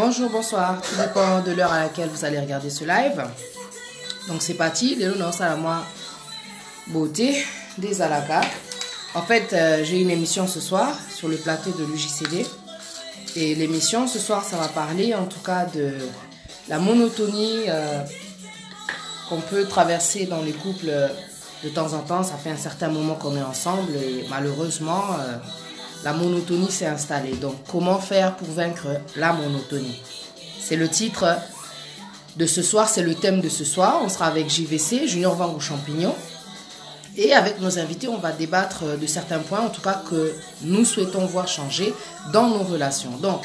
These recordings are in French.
Bonjour, bonsoir, tout dépend de l'heure à laquelle vous allez regarder ce live. Donc c'est parti, les non ça moi beauté des Alaka. En fait, j'ai une émission ce soir sur le plateau de l'UJCD. Et l'émission ce soir, ça va parler en tout cas de la monotonie qu'on peut traverser dans les couples de temps en temps. Ça fait un certain moment qu'on est ensemble et malheureusement, la monotonie s'est installée. Donc, comment faire pour vaincre la monotonie? C'est le titre de ce soir, c'est le thème de ce soir. On sera avec JVC, Junior Vango Champignon. Et avec nos invités, on va débattre de certains points, en tout cas que nous souhaitons voir changer dans nos relations. Donc,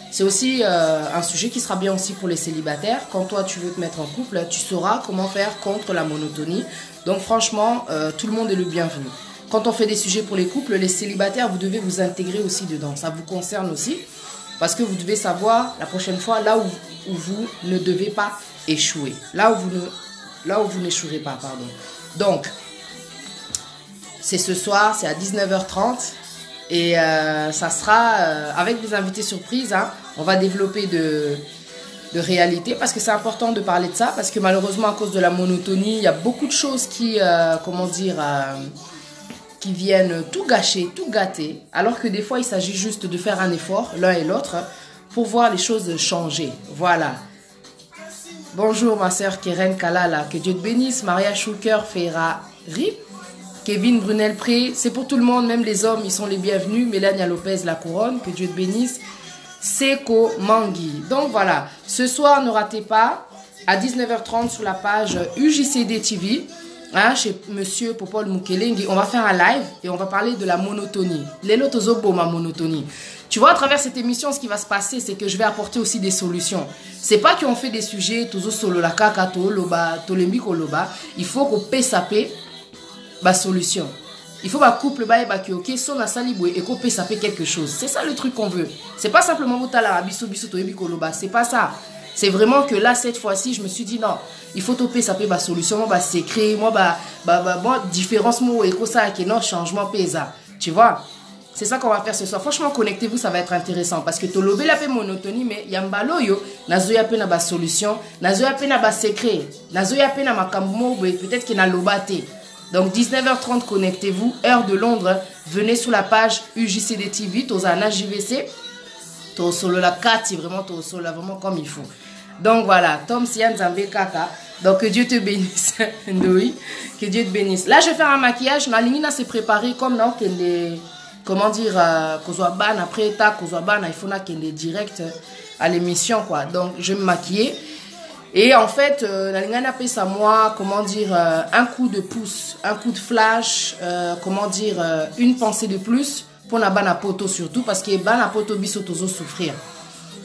c'est aussi un sujet qui sera bien aussi pour les célibataires. Quand toi, tu veux te mettre en couple, tu sauras comment faire contre la monotonie. Donc, franchement, tout le monde est le bienvenu. Quand on fait des sujets pour les couples, les célibataires, vous devez vous intégrer aussi dedans. Ça vous concerne aussi parce que vous devez savoir la prochaine fois là où vous ne devez pas échouer. Là où vous n'échouerez pas, pardon. Donc, c'est ce soir, c'est à 19h30 et ça sera avec des invités surprises. Hein. On va développer de réalité parce que c'est important de parler de ça parce que malheureusement, à cause de la monotonie, il y a beaucoup de choses qui, qui viennent tout gâcher, tout gâter, alors que des fois, il s'agit juste de faire un effort, l'un et l'autre, pour voir les choses changer. Voilà. Bonjour, ma sœur Keren Kalala. Que Dieu te bénisse. Maria Schuker Ferrari. Kevin Brunel-Pré. C'est pour tout le monde, même les hommes, ils sont les bienvenus. Mélania Lopez La Couronne. Que Dieu te bénisse. Seko Mangui. Donc voilà. Ce soir, ne ratez pas, à 19h30 sur la page UJCD TV. Hein, chez Monsieur Popol Mukelengi, on va faire un live et on va parler de la monotonie. Lelo tozobo ma monotonie. Tu vois, à travers cette émission, ce qui va se passer, c'est que je vais apporter aussi des solutions. C'est pas qu'on fait des sujets, tozo solo la kaka, to loba, to lembi loba. Il faut qu'on paie saper ma solution. Il faut que couple ba et ba ok, son a saliboué et qu'on paie saper quelque chose. C'est ça le truc qu'on veut. C'est pas simplement mutala biso biso to lembi loba. C'est pas ça. C'est vraiment que là, cette fois-ci, je me suis dit non, il faut topper, ça peut ma solution, moi, c'est créer, moi, moi, différence, moi, et ça, qui non, changement, paysa. Tu vois, c'est ça qu'on va faire ce soir. Franchement, connectez-vous, ça va être intéressant parce que tolobé la paix monotonie, mais yambalo yo, nazoya pe na ba solution, nazoya pe na ba secret, nazoya pe na ma kambo, peut-être qu'il n'a lobate. Donc, 19h30, connectez-vous, heure de Londres, venez sur la page UJCD TV, Tozana JVC, Tosolo la 4, vraiment, Tosolo vraiment comme il faut. Donc voilà, Tom Sian Zambé Kaka. Donc que Dieu te bénisse. Que Dieu te bénisse. Là, je vais faire un maquillage. Nalingina s'est préparé comme non, comment dire, Kozwaban après ta Kozwaban, il faut qu'il est direct à l'émission quoi. Donc je vais me maquiller. Et en fait, Nalingana paye ça moi, comment dire, un coup de pouce, un coup de flash, comment dire, une pensée de plus pour na bana poto surtout parce que bana poto biso tozo souffrir.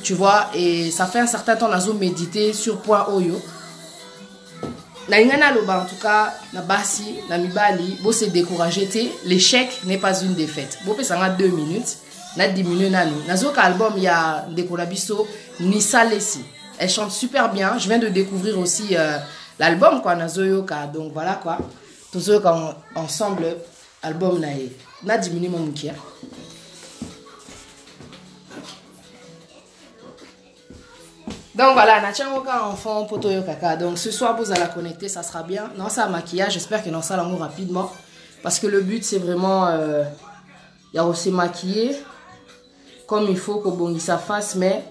Tu vois, et ça fait un certain temps nazo méditer sur point oyo. Na ingana loba en tout cas na basi na mibali bo se décourager l'échec n'est pas une défaite. Bo pe sanga 2 minutes na diminuer nani. Nazo ka album il y a Dekolabiso Nissa Lessi. Elle chante super bien. Je viens de découvrir aussi l'album quoi nazo yoka. Donc voilà quoi. Tous eux ensemble album na diminuer mon mukia. Donc voilà, Natchangoka enfant Potoyo Kaka. Donc ce soir vous allez la connecter, ça sera bien. Non, ça maquillage, j'espère que non ça l'amour rapidement. Parce que le but c'est vraiment il y a aussi maquillé comme il faut que bongi sa face, mais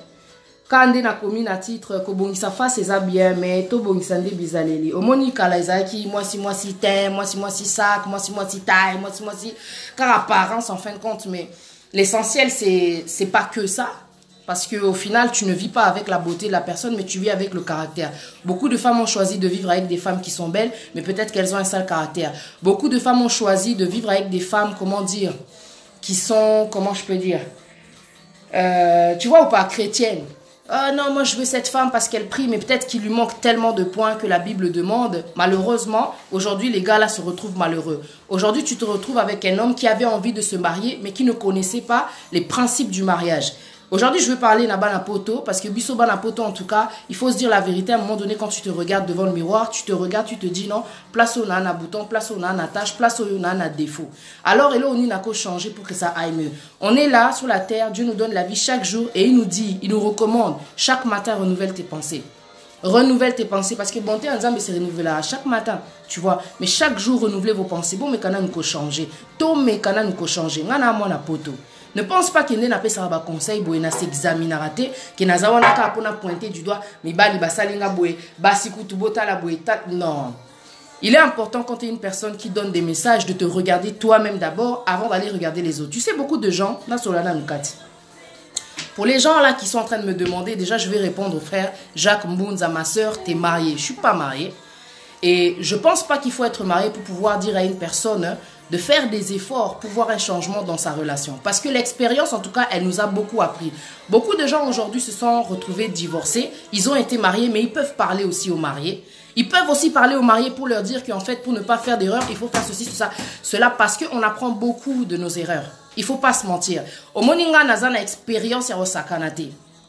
quand on a commis à titre que bongi sa face c'est bien, mais to bongi sande bizaleli. Au monika la izaki, moi si teint, moi si sac, moi si taille, moi si car apparence en fin de compte, mais l'essentiel c'est pas que ça. Parce qu'au final, tu ne vis pas avec la beauté de la personne, mais tu vis avec le caractère. Beaucoup de femmes ont choisi de vivre avec des femmes qui sont belles, mais peut-être qu'elles ont un sale caractère. Beaucoup de femmes ont choisi de vivre avec des femmes, comment dire, qui sont, comment je peux dire, tu vois ou pas, chrétiennes. Oh non, moi je veux cette femme parce qu'elle prie, mais peut-être qu'il lui manque tellement de points que la Bible demande. Malheureusement, aujourd'hui, les gars là se retrouvent malheureux. Aujourd'hui, tu te retrouves avec un homme qui avait envie de se marier, mais qui ne connaissait pas les principes du mariage. Aujourd'hui, je veux parler na bana poto parce que biso bana poto en tout cas, il faut se dire la vérité. À un moment donné, quand tu te regardes devant le miroir, tu te regardes, tu te dis non, place où on a un bouton, place où on a une tâche, place où on a un défaut. Alors, et là, on n'a qu'à changer pour que ça aille mieux. On est là sur la terre, Dieu nous donne la vie chaque jour et il nous dit, il nous recommande, chaque matin, renouvelle tes pensées. Renouvelle tes pensées parce que bonté en Zambie se renouvelle à chaque matin, tu vois. Mais chaque jour, renouveler vos pensées. Bon, mais quand même, nous changer. Tout, mais quand même, nous changer. On a moins poto. Ne pense pas qu'il n'y a pas de conseil pour s'examiner à rater, qu'il n'y a pas de pointer du doigt, mais bali basalinga boue, basiku tubota la boue. Non. Il est important quand tu es une personne qui donne des messages de te regarder toi-même d'abord avant d'aller regarder les autres. Tu sais, beaucoup de gens, là, sur la Namukati. Pour les gens là qui sont en train de me demander, déjà je vais répondre au frère Jacques Mbounza, ma soeur, t'es mariée. Je ne suis pas mariée. Et je ne pense pas qu'il faut être marié pour pouvoir dire à une personne de faire des efforts pour voir un changement dans sa relation. Parce que l'expérience, en tout cas, elle nous a beaucoup appris. Beaucoup de gens aujourd'hui se sont retrouvés divorcés. Ils ont été mariés, mais ils peuvent parler aussi aux mariés. Ils peuvent aussi parler aux mariés pour leur dire qu'en fait, pour ne pas faire d'erreur, il faut faire ceci, ça, cela, parce qu'on apprend beaucoup de nos erreurs. Il ne faut pas se mentir. Au Moninga, nous avons une expérience à Osakanate.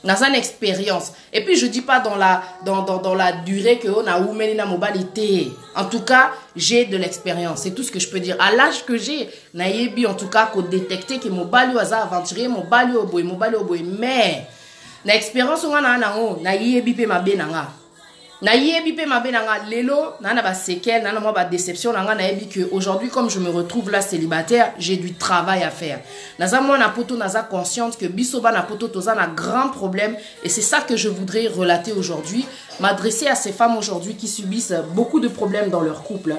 Nous avons une expérience. Et puis, je ne dis pas dans la durée que on a oumenina mobilité. En tout cas, j'ai de l'expérience. C'est tout ce que je peux dire. À l'âge que j'ai, naïbi en tout cas, qu'on détecter que mon bali a aventurier, mon bali au boy. Mais, l'expérience on a naïbi pe ma benanga. Naïbi pe ma benanga. Lelo, nana ba séquelle, nana moi ba déception, nana naïbi que aujourd'hui, comme je me retrouve là célibataire, j'ai du travail à faire. Naza moi na poto naza consciente que bisoba na poto toza na grand problème et c'est ça que je voudrais relater aujourd'hui, m'adresser à ces femmes aujourd'hui qui subissent beaucoup de problèmes dans leur couple.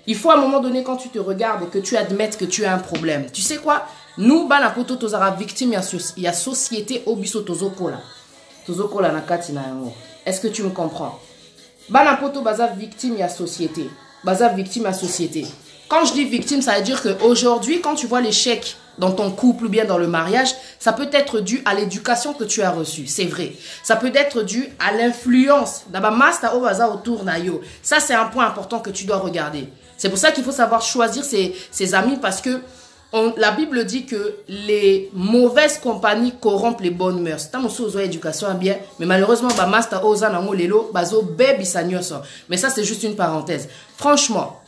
Il faut à un moment donné quand tu te regardes que tu admettes que tu as un problème. Tu sais quoi? Nous bana poto tozara victime ya société obiso tozokola. Tozokola na kati na yango. Est-ce que tu me comprends? Bana poto baza victime ya société. Baza victime à société. Quand je dis victime, ça veut dire qu'aujourd'hui, quand tu vois l'échec dans ton couple ou bien dans le mariage, ça peut être dû à l'éducation que tu as reçue. C'est vrai. Ça peut être dû à l'influence. Autour nayo. Ça, c'est un point important que tu dois regarder. C'est pour ça qu'il faut savoir choisir ses amis parce que la Bible dit que les mauvaises compagnies corrompent les bonnes mœurs. Éducation bien, mais malheureusement, mais ça, c'est juste une parenthèse. Franchement,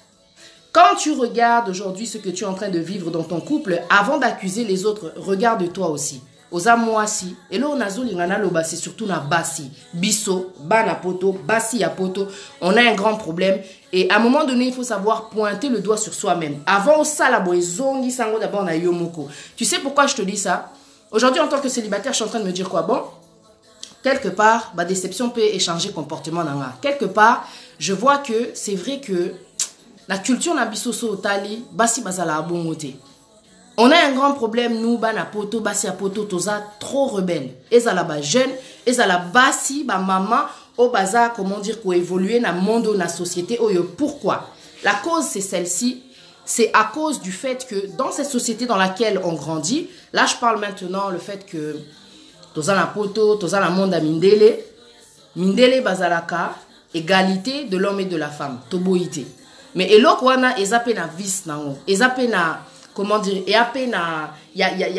quand tu regardes aujourd'hui ce que tu es en train de vivre dans ton couple, avant d'accuser les autres, regarde-toi aussi. Oza mwasi, et là on a zolingana loba, c'est surtout na basi, biso, bana poto, basi ya poto, on a un grand problème. Et à un moment donné, il faut savoir pointer le doigt sur soi-même. Avant ça, la boizongi sango d'abord na yomoko. Tu sais pourquoi je te dis ça? Aujourd'hui, en tant que célibataire, je suis en train de me dire quoi? Bon, quelque part, ma déception peut échanger comportement nanga. Quelque part, je vois que c'est vrai que la culture na bisoso otali, basi bazala abongote. On a un grand problème, nous, bana poto, basi a poto, toza trop rebelle. Ezala ba jeune, ezala basi, ba maman, au baza, comment dire, pour évoluer dans le monde, dans la société. Pourquoi? La cause, c'est celle-ci. C'est à cause du fait que dans cette société dans laquelle on grandit, là, je parle maintenant le fait que toza na poto, toza na monde à mindele, mindele bazalaka, égalité de l'homme et de la femme, toboïté. Mais elok wana, ezape na vis nango, ezape na... Comment dire, il y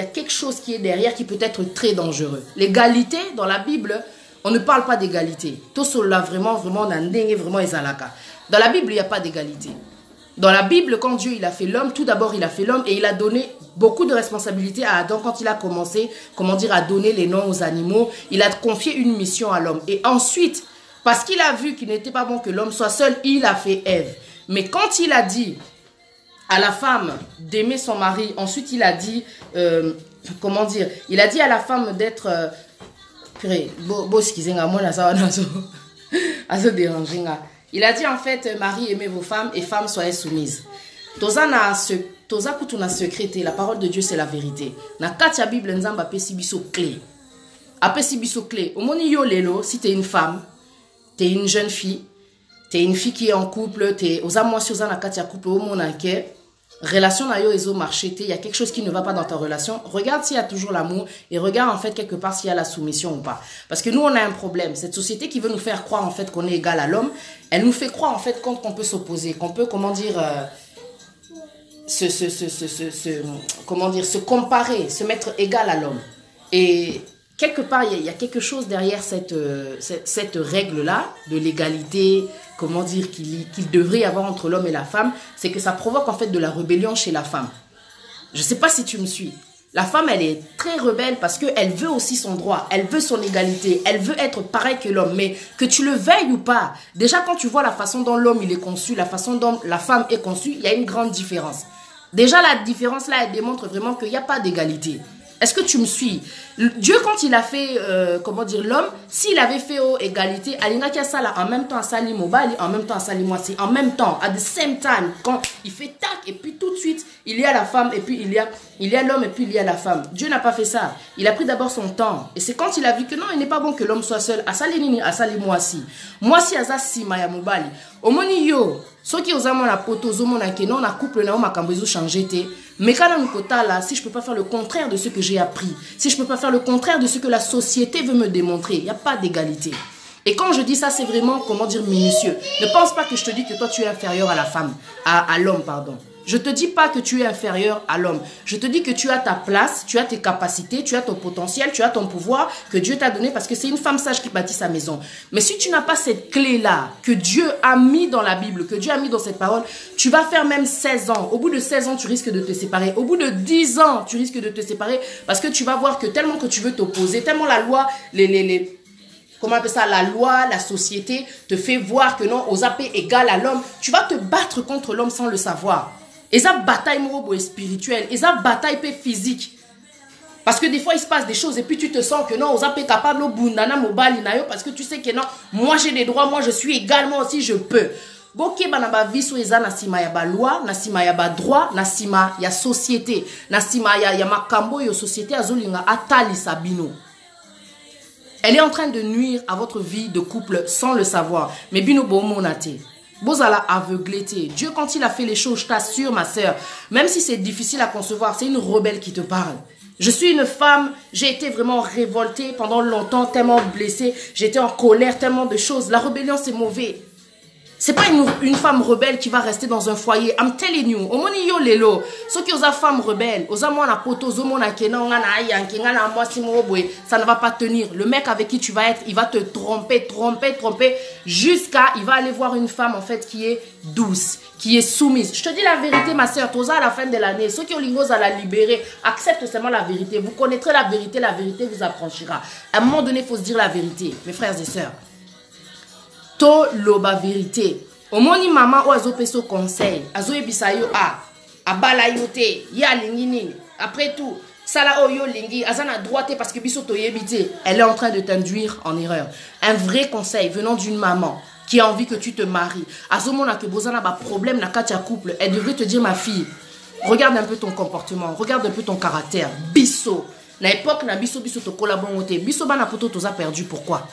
a quelque chose qui est derrière qui peut être très dangereux. L'égalité, dans la Bible, on ne parle pas d'égalité. Tout cela vraiment, vraiment, vraiment ezalaka. Dans la Bible, il n'y a pas d'égalité. Dans la Bible, quand Dieu il a fait l'homme, tout d'abord il a fait l'homme et il a donné beaucoup de responsabilités à Adam quand il a commencé, comment dire, à donner les noms aux animaux. Il a confié une mission à l'homme. Et ensuite, parce qu'il a vu qu'il n'était pas bon que l'homme soit seul, il a fait Ève. Mais quand il a dit à la femme d'aimer son mari, ensuite il a dit, comment dire, il a dit à la femme d'être, il a dit en fait, mari aimez vos femmes et femmes soyez soumises. Toza kutuna secrété, la parole de Dieu c'est la vérité. Na katia Bible nzamba pesi biso clé. Apesi biso clé. Omoni yo lelo, si t'es une femme, t'es une jeune fille, t'es une fille qui est en couple, t'es aux amours sur na katia couple au mon enquête. Relation na yo ezo marché, il y a quelque chose qui ne va pas dans ta relation. Regarde s'il y a toujours l'amour et regarde en fait quelque part s'il y a la soumission ou pas. Parce que nous on a un problème. Cette société qui veut nous faire croire en fait qu'on est égal à l'homme, elle nous fait croire en fait qu'on peut s'opposer, qu'on peut comment dire comment dire se comparer, se mettre égal à l'homme. Et quelque part, il y a quelque chose derrière cette règle-là de l'égalité, comment dire, qu'il devrait y avoir entre l'homme et la femme, c'est que ça provoque en fait de la rébellion chez la femme. Je ne sais pas si tu me suis. La femme, elle est très rebelle parce qu'elle veut aussi son droit, elle veut son égalité, elle veut être pareil que l'homme. Mais que tu le veuilles ou pas, déjà quand tu vois la façon dont l'homme il est conçu, la façon dont la femme est conçue, il y a une grande différence. Déjà, la différence là, elle démontre vraiment qu'il n'y a pas d'égalité. Est-ce que tu me suis? Dieu, quand il a fait, comment dire, l'homme, s'il avait fait égalité, Alingaki Asala, en même temps à Sali Mobali, en même temps à Sali Moissi, en même temps, at the same time, quand il fait tac, et puis tout de suite, il y a la femme, et puis il y a l'homme, et puis il y a la femme. Dieu n'a pas fait ça. Il a pris d'abord son temps. Et c'est quand il a vu que non, il n'est pas bon que l'homme soit seul, à Sali Nini, à Sali Moissi. Moissi, Asa Sima, Mobali. Omoni yo, ceux qui ont la poto, zomona ke non, na couple na ma kambezo changé te. Mais quand là, si je peux pas faire le contraire de ce que j'ai appris, si je peux pas faire le contraire de ce que la société veut me démontrer, il n'y a pas d'égalité. Et quand je dis ça, c'est vraiment, comment dire, minutieux. Ne pense pas que je te dis que toi tu es inférieur à la femme, à l'homme, pardon. Je te dis pas que tu es inférieur à l'homme. Je te dis que tu as ta place, tu as tes capacités, tu as ton potentiel, tu as ton pouvoir que Dieu t'a donné parce que c'est une femme sage qui bâtit sa maison. Mais si tu n'as pas cette clé-là que Dieu a mis dans la Bible, que Dieu a mis dans cette parole, tu vas faire même 16 ans. Au bout de 16 ans, tu risques de te séparer. Au bout de 10 ans, tu risques de te séparer parce que tu vas voir que tellement que tu veux t'opposer, tellement la loi, comment on appelle ça, la loi, la société te fait voir que non, aux AP égale à l'homme, tu vas te battre contre l'homme sans le savoir. Et ça bataille spirituelle, et ça bataille physique. Parce que des fois il se passe des choses et puis tu te sens que non, aux AP capable au bundana mobali nayo parce que tu sais que non, moi j'ai des droits, moi je suis également aussi je peux. Boké banaba viso eza na sima ya ba loi, na sima ya ba droit, na sima ya société, na sima ya makambo yo société azolinga atali sabino. Elle est en train de nuire à votre vie de couple sans le savoir. Mais bino bo monate. Bozala aveuglété. Dieu, quand il a fait les choses, je t'assure, ma sœur, même si c'est difficile à concevoir, c'est une rebelle qui te parle. Je suis une femme, j'ai été vraiment révoltée pendant longtemps, tellement blessée, j'étais en colère, tellement de choses. La rébellion, c'est mauvais. C'est pas une femme rebelle qui va rester dans un foyer. I'm telling you. Omoni yo lelo. Ceux qui ont une femme rebelle, ça ne va pas tenir. Le mec avec qui tu vas être, il va te tromper, jusqu'à, il va aller voir une femme en fait qui est douce, qui est soumise. Je te dis la vérité, ma soeur, à la fin de l'année, ceux qui ont l'ingos à la libérer, acceptent seulement la vérité. Vous connaîtrez la vérité vous affranchira. À un moment donné, il faut se dire la vérité, mes frères et sœurs. To loba vérité. Omoni maman ou azo peso conseil. Azo ebisa yo abala yote. Ya lingi nini. Après tout, sala oyo lingi. Azana droite parce que biso to yebite. Elle est en train de t'induire en erreur. Un vrai conseil venant d'une maman qui a envie que tu te maries. Azo mona ke bozana ba problème na katia couple. Elle devrait te dire ma fille. Regarde un peu ton comportement. Regarde un peu ton caractère. Biso. Na époque na biso to kolabongote. Biso bana poto toza perdu. Pourquoi?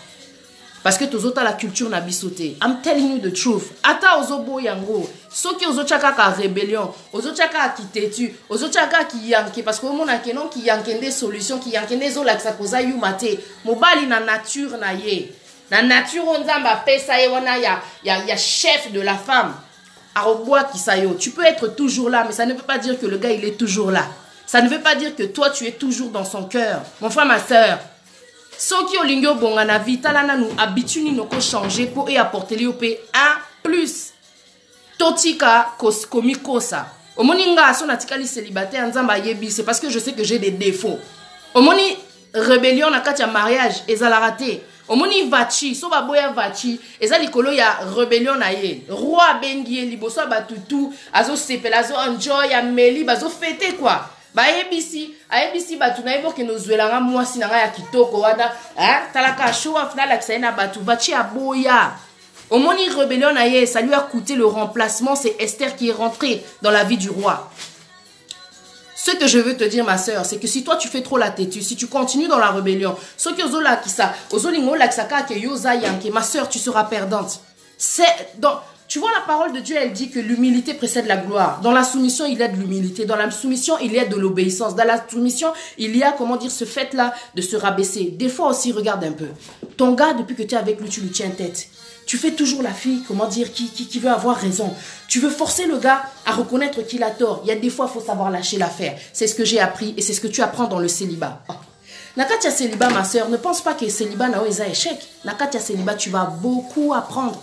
Parce que tous autres la culture n'a bisoté. I'm telling you the truth. Ata ozobo yango. Ceux qui ozo chaka ka rébellion, ozo chaka ki tetu, ozo chaka ki yanke parce que au monde a non qui yanke des solutions, qui yanke des zo la koza yu mate. Mobali na nature na ye. Na nature on zamba pesa ye wana ya chef de la femme. Aroboa kisayo. Tu peux être toujours là, mais ça ne veut pas dire que le gars il est toujours là. Ça ne veut pas dire que toi tu es toujours dans son cœur. Mon frère, ma soeur. Ceux qui ont l'ingio bongana vitalana nous habituent nous ko changer pour y apporter l'IOP un plus. Totika komikosa. Omoninga son atikali célibataire nzamba yebi c'est parce que je sais que j'ai des défauts. Omoni rébellion na katia mariage ezala raté. Omoni vachi so baboya vachi ezali kolo ya rébellion na ye. Roi bengi liboso batutu azo sepela azo enjoy ameli bazo fêter quoi. Ba ayebisi batu na yebo ke nozuelanga mwasi na nga ya kitoko wana talaka show off na la kisena batu vachi aboya. Omoni rébellion na ye, ça lui a coûté le remplacement, c'est Esther qui est rentrée dans la vie du roi. Ce que je veux te dire ma soeur, c'est que si toi tu fais trop la têtue, si tu continues dans la rébellion, ceux qui ozola kisa, ozolingo la kisaka ke yoza yanke, ma soeur, tu seras perdante. C'est donc tu vois, la parole de Dieu, elle dit que l'humilité précède la gloire. Dans la soumission, il y a de l'humilité. Dans la soumission, il y a de l'obéissance. Dans la soumission, il y a, comment dire, ce fait-là de se rabaisser. Des fois aussi, regarde un peu. Ton gars, depuis que tu es avec lui, tu lui tiens tête. Tu fais toujours la fille, comment dire, qui veut avoir raison. Tu veux forcer le gars à reconnaître qu'il a tort. Il y a des fois, il faut savoir lâcher l'affaire. C'est ce que j'ai appris et c'est ce que tu apprends dans le célibat. Oh. Nakatia célibat, ma soeur, ne pense pas que célibat n'a pas échec. Nakatia célibat, tu vas beaucoup apprendre.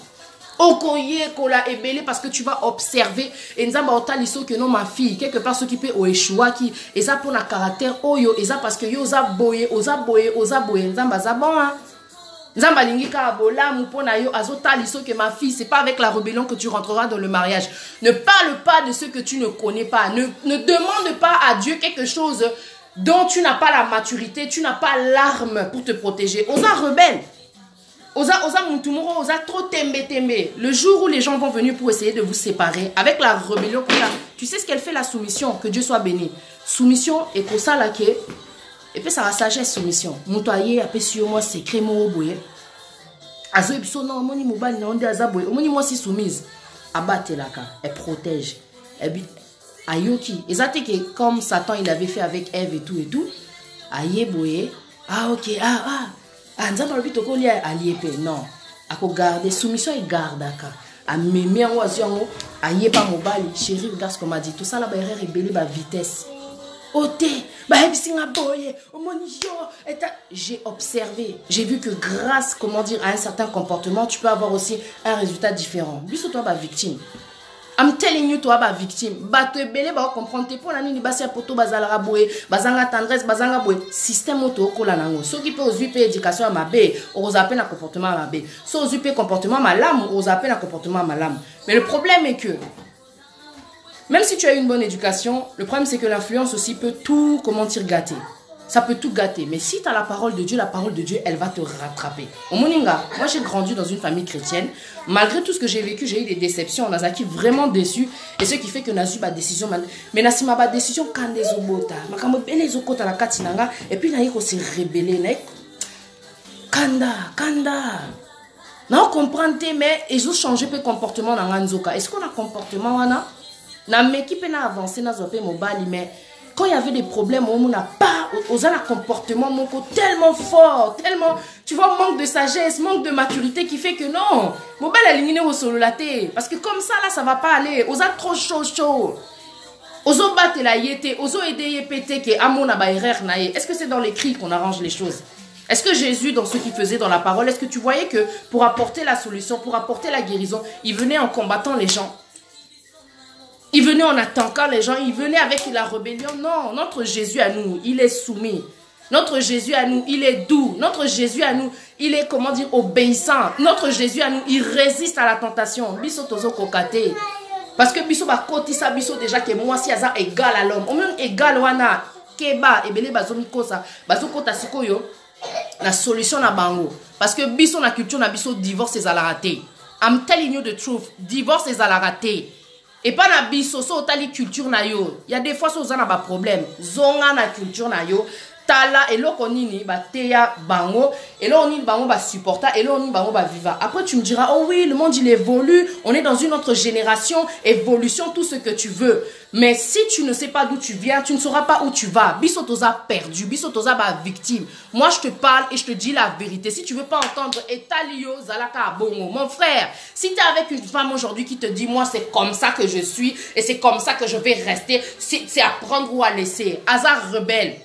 Okoye kola ebele parce que tu vas observer et nzamba otaliso que non ma fille quelque part s'occuper au échoua qui et ça pour un caractère oyo et ça parce que yo oza boye nzamba za bon hein. Nzamba lingika bola mupona yo azotaliso que ma fille c'est pas avec la rébellion que tu rentreras dans le mariage. Ne parle pas de ce que tu ne connais pas. Ne demande pas à Dieu quelque chose dont tu n'as pas la maturité, tu n'as pas l'arme pour te protéger. Oza rebelle. Oza Moutoumoro, oza trop tembe. Le jour où les gens vont venir pour essayer de vous séparer, avec la rébellion qu'on a, tu sais ce qu'elle fait la soumission, que Dieu soit béni. Soumission et pour ça là que, et puis ça va sagesse soumission. Moutoyer, après sur moi, c'est crémo boye. Azo episo non, moni mobile non de azaboye. Moni moi si soumise. Abatte la ka, elle protège. Et puis ayoki, exactement que comme Satan il avait fait avec Ève et tout. Aye boye. Ah ok, non. Ako garder soumission et garde aka. A mémé en oision aye pas mobile chérie regarde ce qu'on m'a dit tout ça là ba erreur rebelle ba vitesse. Oté ba ebisinga boye omonio et j'ai observé, j'ai vu que grâce comment dire à un certain comportement, tu peux avoir aussi un résultat différent. Biso toi ba victime. I'm telling you, toi, ba victime. Ba te belé, ba comprendre. Pour la nini, ba si poto bazala boye, bazanga tendresse, bazanga boye. Système auto, kola nango. Ceux qui peuvent user éducation à ma bé, aux appels à comportement à ma bé. Ceux qui user comportement à ma lame, aux appels à comportement à ma lame. Mais le problème est que, même si tu as une bonne éducation, le problème c'est que l'influence aussi peut tout, comment dire, gâter. Ça peut tout gâter. Mais si tu as la parole de Dieu, elle va te rattraper. Au Moninga, moi j'ai grandi dans une famille chrétienne. Malgré tout ce que j'ai vécu, j'ai eu des déceptions. On a acquis vraiment déçu. Et ce qui fait que Nazu ma décision. Mais Nazi ma décision quand les obota. Ma les okota la katinanga. Et puis naïko s'est rebellé. Kanda. Non, comprendre, mais ils ont changé peu comportement dans Nzoka. Est-ce qu'on a comportement wana? Na m'équipe n'a avancé na zopé mobile mais quand il y avait des problèmes, on n'a pas osé un comportement tellement fort, tellement, tu vois, manque de sagesse, manque de maturité qui fait que non, mon bel aligné au solo laté. Parce que comme ça, là, ça va pas aller. Osa trop chaud. Oso battre la yété, oso aider yépété qui est à mon abaïrère naïe. Est-ce que c'est dans les cris qu'on arrange les choses? Est-ce que Jésus, dans ce qu'il faisait dans la parole, est-ce que tu voyais que pour apporter la solution, pour apporter la guérison, il venait en combattant les gens? Il venait en attaquant les gens, il venait avec la rébellion. Non, notre Jésus à nous, il est soumis. Notre Jésus à nous, il est doux. Notre Jésus à nous, il est, comment dire, obéissant. Notre Jésus à nous, il résiste à la tentation. Biso tozo kokate. Parce que biso ba koti sa biso déjà que moi si aza égal à l'homme. Au même égal wana keba ebele bazomi kosa. Bazo kota sikoyo la solution na bango. Parce que biso na culture na biso divorce et ala raté. I'm telling you the truth. Divorce et ala raté. Et pas na biso so tali culture na yo. Il y a des fois so za na ba problème. Zonga na culture na yo. Tala et là on y ba teya bango et là on y bango ba supporta et là on y bango ba viva. Après tu me diras oh oui le monde il évolue, on est dans une autre génération, évolution tout ce que tu veux. Mais si tu ne sais pas d'où tu viens, tu ne sauras pas où tu vas. Bisotoza perdu, bisotoza ba victime. Moi je te parle et je te dis la vérité. Si tu veux pas entendre etalio zalaka bongo, mon frère, si tu es avec une femme aujourd'hui qui te dit moi c'est comme ça que je suis et c'est comme ça que je vais rester, c'est à prendre ou à laisser. Hasard rebelle.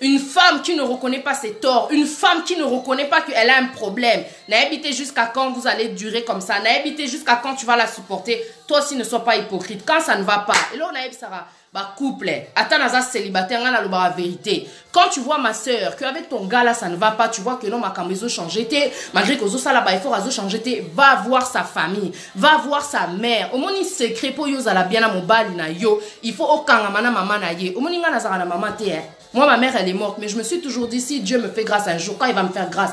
Une femme qui ne reconnaît pas ses torts, une femme qui ne reconnaît pas qu'elle a un problème, n'a habité jusqu'à quand vous allez durer comme ça, n'a habité jusqu'à quand tu vas la supporter, toi aussi ne sois pas hypocrite, quand ça ne va pas, et là on a eu ça, bah couple, attends naza célibataire, on a la vérité, quand tu vois ma soeur, qu'avec ton gars là ça ne va pas, tu vois que non ma camiso changé, malgré que ça là il faut razo changer, va voir sa famille, va voir sa mère, au moins il secret pour yo la bien à mon bal na yo, il faut aucun mana maman na ye, au moins il na na maman te. Moi, ma mère, elle est morte, mais je me suis toujours dit, si Dieu me fait grâce un jour, quand il va me faire grâce,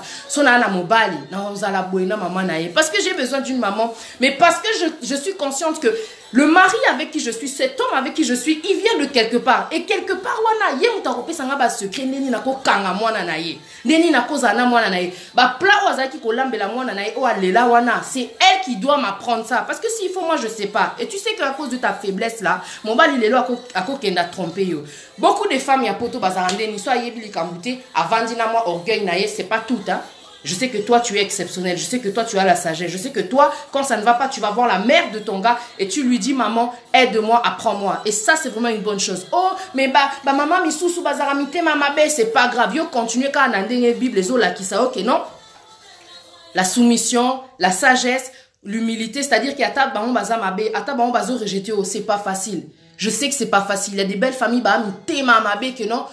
parce que j'ai besoin d'une maman, mais parce que je suis consciente que le mari avec qui je suis, cet homme avec qui je suis, il vient de quelque part. Et quelque part, wana, ye mutarope sanga ba secret, neni nako kanga mwana na ye, neni nako zana mwana na ye, ba pla wazaki ko lambela mwana na ye, o alela wana, c'est elle qui doit m'apprendre ça. Parce que s'il faut, moi, je sais pas. Et tu sais qu'à cause de ta faiblesse là, mon bal il est là à quoi qu'elle a trompé yo. Beaucoup de femmes, il y a poto bazarande, ni soit yebili kambouté, avant dina moi orgueil na ye, c'est pas tout, hein. Je sais que toi, tu es exceptionnel. Je sais que toi, tu as la sagesse. Je sais que toi, quand ça ne va pas, tu vas voir la mère de ton gars et tu lui dis, maman, aide-moi, apprends-moi. Et ça, c'est vraiment une bonne chose. Oh, mais maman, mi sous bazaramite, maman, c'est pas grave. Yo, continuez quand on a une Bible, les autres là qui ça, ok, non? La soumission, la sagesse, l'humilité, c'est-à-dire qu'il y a ta baon bazamabe, à ta baon bazo rejeté, oh, c'est pas facile. Je sais que c'est pas facile. Il y a des belles familles, bah, mi tema mabe, que non?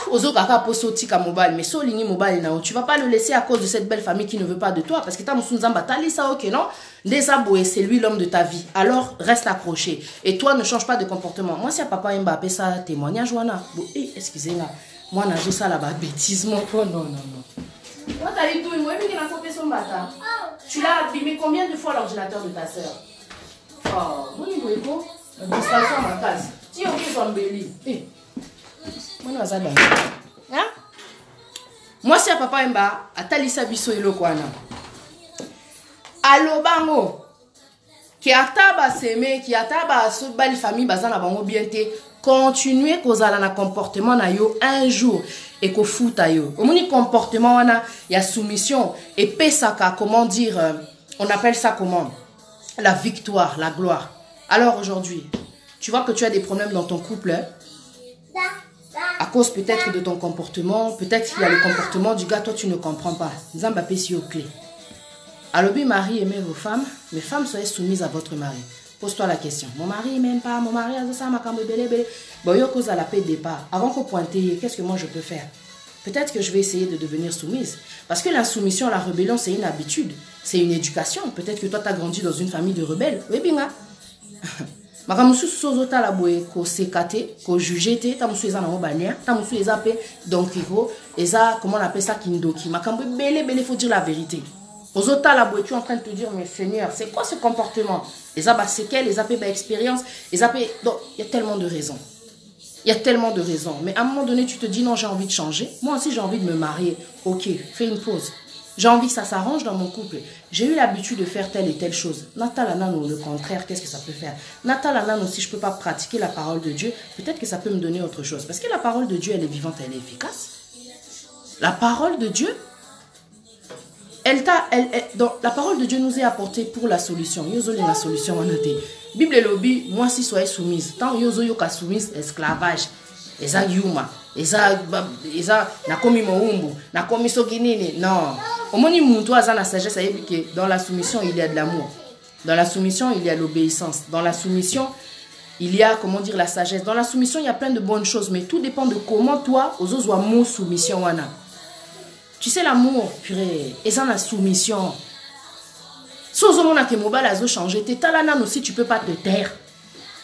Ozo kaka poso tika mobile, mais so lingi mobile na, tu vas pas le laisser à cause de cette belle famille qui ne veut pas de toi, parce que ta musunzamba tali ça, ok, non? Desaboué, c'est lui l'homme de ta vie. Alors, reste accroché. Et toi, ne change pas de comportement. Moi, si à papa Mbappé, ça témoignage, wana. Bon, excusez-moi. Moi, n'a ça là-bas, bêtise, mon non, non, non. Moi, t'as dit tout, moi, il a coupé son bâtard. Tu l'as abîmé combien de fois l'ordinateur de ta soeur? Oh, mon niveau est beau. La distraction à ma case. Si on fait son belly. Moi, si à papa Mba, à Talisa Biso et Lokwana. Alobango. Qui ataba seme, qui ataba so belle famille, bazana bango bien te. Continuez kozala na comportement na yo un jour et ko futa yo. Au moni comportement wana, il y a soumission et pesaka, comment dire, on appelle ça comment? La victoire, la gloire. Alors aujourd'hui, tu vois que tu as des problèmes dans ton couple, hein? À cause peut-être de ton comportement, peut-être qu'il y a le comportement du gars, toi tu ne comprends pas. Zambapé si au clé. Alors, mari, aimez vos femmes, mes femmes soyez soumises à votre mari. Pose-toi la question. Mon mari m'aime pas, mon mari a ça, ma cambe belé belé. Bon, yo cause à la paix de départ. Avant qu'on pointe, qu'est-ce que moi je peux faire? Peut-être que je vais essayer de devenir soumise. Parce que la soumission, la rébellion, c'est une habitude. C'est une éducation. Peut-être que toi, tu as grandi dans une famille de rebelles. Oui, bien. Makamusu sozota la boye ko sekate ko jugete ta musu eza na mobania ta musu eza pe donc eza comment on appelle ça kindoki makambo belé faut dire la vérité. Ozota la boye tu es en train de te dire mais Seigneur c'est quoi ce comportement eza ba séquelles eza pe ba expérience eza pe donc il y a tellement de raisons. Il y a tellement de raisons mais à un moment donné tu te dis non j'ai envie de changer. Moi aussi j'ai envie de me marier. OK, fais une pause. J'ai envie que ça s'arrange dans mon couple. J'ai eu l'habitude de faire telle et telle chose. Natalanano, le contraire, qu'est-ce que ça peut faire? Natalanano, si je ne peux pas pratiquer la parole de Dieu, peut-être que ça peut me donner autre chose. Parce que la parole de Dieu, elle est vivante, elle est efficace. La parole de Dieu, donc, la parole de Dieu nous est apportée pour la solution. Yozo la solution en noté. Bible et lobby, moi si soyez soumise. Tant yozo yoka soumise, esclavage. Eza yuma. Eza nakomi moumbu. Nakomi soginini. Non. Au moins, la sagesse, dans la soumission, il y a de l'amour. Dans la soumission, il y a l'obéissance. Dans la soumission, il y a, comment dire, la sagesse. Dans la soumission, il y a plein de bonnes choses. Mais tout dépend de comment toi, aux autres, mot soumission. Tu sais, l'amour, purée, et ça, la soumission. Si aux autres, que mobile a changé, t'es talanan aussi, tu peux pas te taire.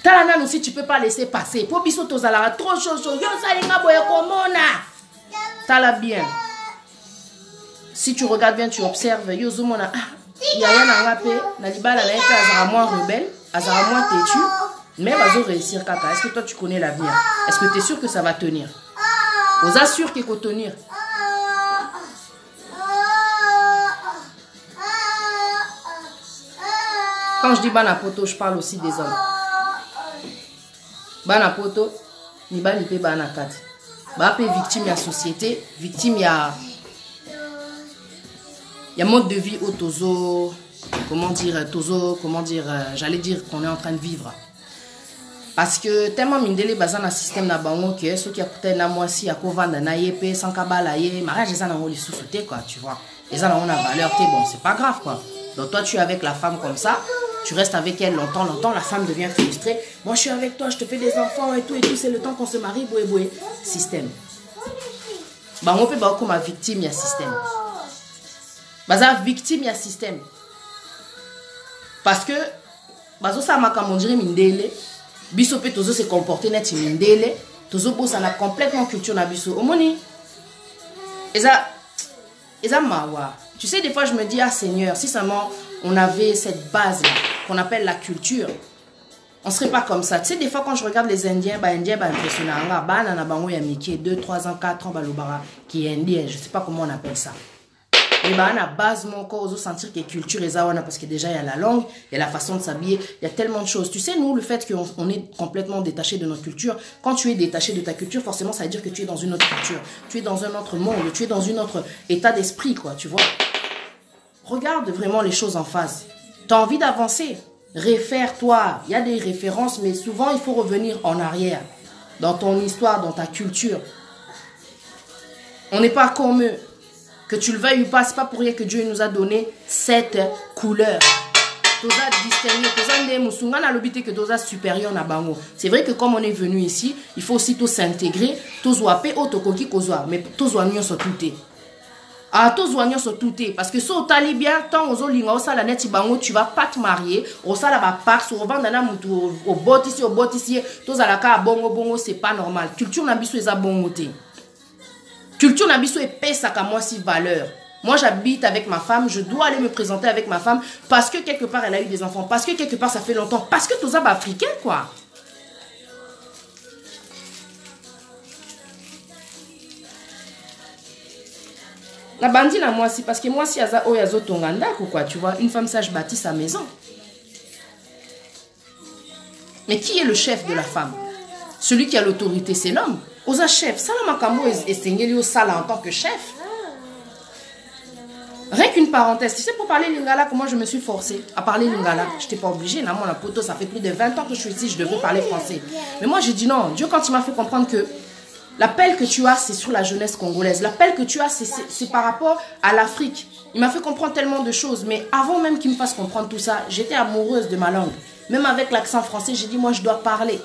Talanan aussi, tu peux pas laisser passer. Pour biso tozalara, trop chaud. Yo, salinga boye komona. Tala bien. Si tu regardes bien, tu observes, il y a rien à rappeler. Nalibala n'a été à moins rebelle, à moins têtu, mais va réussir kaka. Est-ce que toi tu connais l'avenir? Est-ce que tu es sûr que ça va tenir? Vous assure qu'il faut tenir. Quand je dis banapoto, je parle aussi des hommes. Banapoto, ni balipe banakat. Bape victime de la société, victime il y a mode de vie au tozo, comment dire, j'allais dire qu'on est en train de vivre. Parce que tellement mindele bazan un système na bango que ceux qui a na moi si à kovanda na yep sans kabala yé mariage ça na ngoli sous-souté quoi, tu vois. Et ça on a valeur, t'es bon, c'est pas grave quoi. Donc toi tu es avec la femme comme ça, tu restes avec elle longtemps, la femme devient frustrée. Moi je suis avec toi, je te fais des enfants et tout, c'est le temps qu'on se marie, boué. Système. Bango peut ba comme victime ya système. Baza victime ya système. Parce que bazo sa makamondiri mindele, biso pe tozo se comporter net mindele, tozo bossa na complètement culture na biso. Omoni. Eza mawa. Tu sais des fois je me dis ah Seigneur, si seulement on avait cette base là qu'on appelle la culture, on serait pas comme ça. Tu sais des fois quand je regarde les Indiens, impressionnant, na bango ya miki 2, 3 ans, 4 ans balobara qui est indien, je sais pas comment on appelle ça. Et bah, à la base, mon corps, on sentir que culture est zawana parce que déjà, il y a la langue, il y a la façon de s'habiller, il y a tellement de choses. Tu sais, nous, le fait qu'on est complètement détaché de notre culture, quand tu es détaché de ta culture, forcément, ça veut dire que tu es dans une autre culture. Tu es dans un autre monde, tu es dans un autre état d'esprit, quoi, tu vois. Regarde vraiment les choses en face. Tu as envie d'avancer. Réfère-toi. Il y a des références, mais souvent, il faut revenir en arrière. Dans ton histoire, dans ta culture. On n'est pas comme eux. Que tu le veuilles ou pas, c'est pas pour rien que Dieu nous a donné cette couleur. C'est vrai que comme on est venu ici, il faut aussi tout s'intégrer. Mais tout ah, tous soignants sont tout parce que si tu as bien, tant aux olinga au sala net bango, tu vas pas te marier, au sala va pas se revendre dans mutu au bot ici, tous à la ka bongo bongo, c'est pas normal. Culture n'abisso est à bongo te. Culture n'abisso est pesa qu'à moi si valeur. Moi j'habite avec ma femme, je dois aller me présenter avec ma femme parce que quelque part elle a eu des enfants, parce que quelque part ça fait longtemps, parce que tous ça africain quoi. La bandine à moi, c'est parce que moi, si yaza o yazo tonganda ou quoi, tu vois, une femme sage bâtit sa maison. Mais qui est le chef de la femme? Celui qui a l'autorité, c'est l'homme. Osa chef, ça la makamo est seigneur au sala en tant que chef. Rien qu'une parenthèse, tu sais, pour parler lingala, comment je me suis forcée à parler lingala. Je n'étais pas obligée, non, la poto, ça fait plus de 20 ans que je suis ici, je devrais parler français. Mais moi, j'ai dit non. Dieu, quand il m'a fait comprendre que l'appel que tu as, c'est sur la jeunesse congolaise. L'appel que tu as, c'est par rapport à l'Afrique. Il m'a fait comprendre tellement de choses. Mais avant même qu'il me fasse comprendre tout ça, j'étais amoureuse de ma langue. Même avec l'accent français, j'ai dit, moi, je dois parler.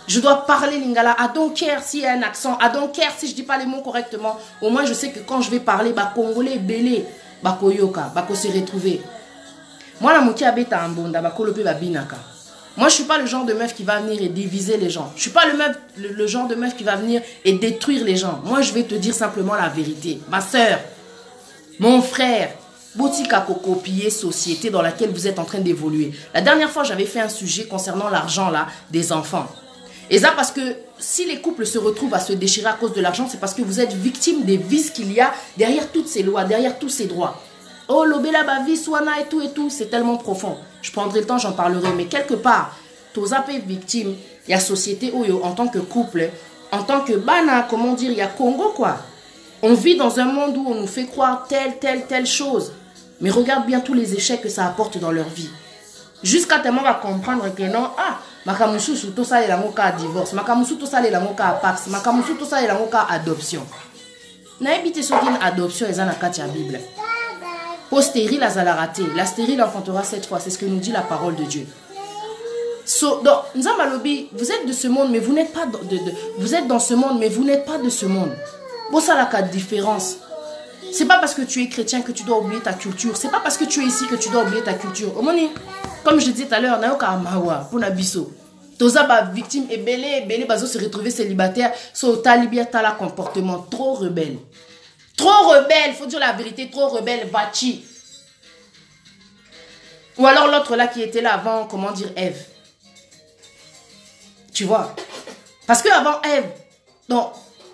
Je dois parler lingala. I don't care s'il y a un accent. I don't care si je ne dis pas les mots correctement. Au moins, je sais que quand je vais parler, bah, congolais, belé, bah, koyoka, bah, se retrouver. Moi, la moki abeta ambonda, bah, kolope, bah, binaka. Moi, je ne suis pas le genre de meuf qui va venir et diviser les gens. Je ne suis pas le genre de meuf qui va venir et détruire les gens. Moi, je vais te dire simplement la vérité. Ma soeur, mon frère, boutique à copier société dans laquelle vous êtes en train d'évoluer. La dernière fois, j'avais fait un sujet concernant l'argent là des enfants. Et ça parce que si les couples se retrouvent à se déchirer à cause de l'argent, c'est parce que vous êtes victime des vices qu'il y a derrière toutes ces lois, derrière tous ces droits. Oh, l'obéla bavi, swana et tout, c'est tellement profond. Je prendrai le temps, j'en parlerai. Mais quelque part, tous les victimes, il y a société où, en tant que couple, en tant que bana, comment dire, il y a Congo, quoi. On vit dans un monde où on nous fait croire telle chose. Mais regarde bien tous les échecs que ça apporte dans leur vie. Jusqu'à tellement on va comprendre que non, ah, makamusu tout ça est la moka divorce, makamusu tout ça est la moka pax, makamusu tout ça est la moka adoption. Na évité ce qu'une adoption est dans la Bible. Pour stérile, la raté. La stérile enfantera 7 fois. C'est ce que nous dit la parole de Dieu. Donc, Nzambalobi, vous êtes de ce monde, mais vous n'êtes pas vous êtes dans ce monde, mais vous n'êtes pas de ce monde. Bon, ça, la différence. C'est pas parce que tu es chrétien que tu dois oublier ta culture. C'est pas parce que tu es ici que tu dois oublier ta culture. Comme je disais tout à l'heure, Nayoka Amawa, pour Nabiso. Toza ba victime et belé, bazo se retrouver célibataire. So, talibia, tala comportement trop rebelle. Trop rebelle, faut dire la vérité, trop rebelle, Vachi. Ou alors l'autre là qui était là avant, comment dire, Ève. Tu vois? Parce qu'avant Ève, donc,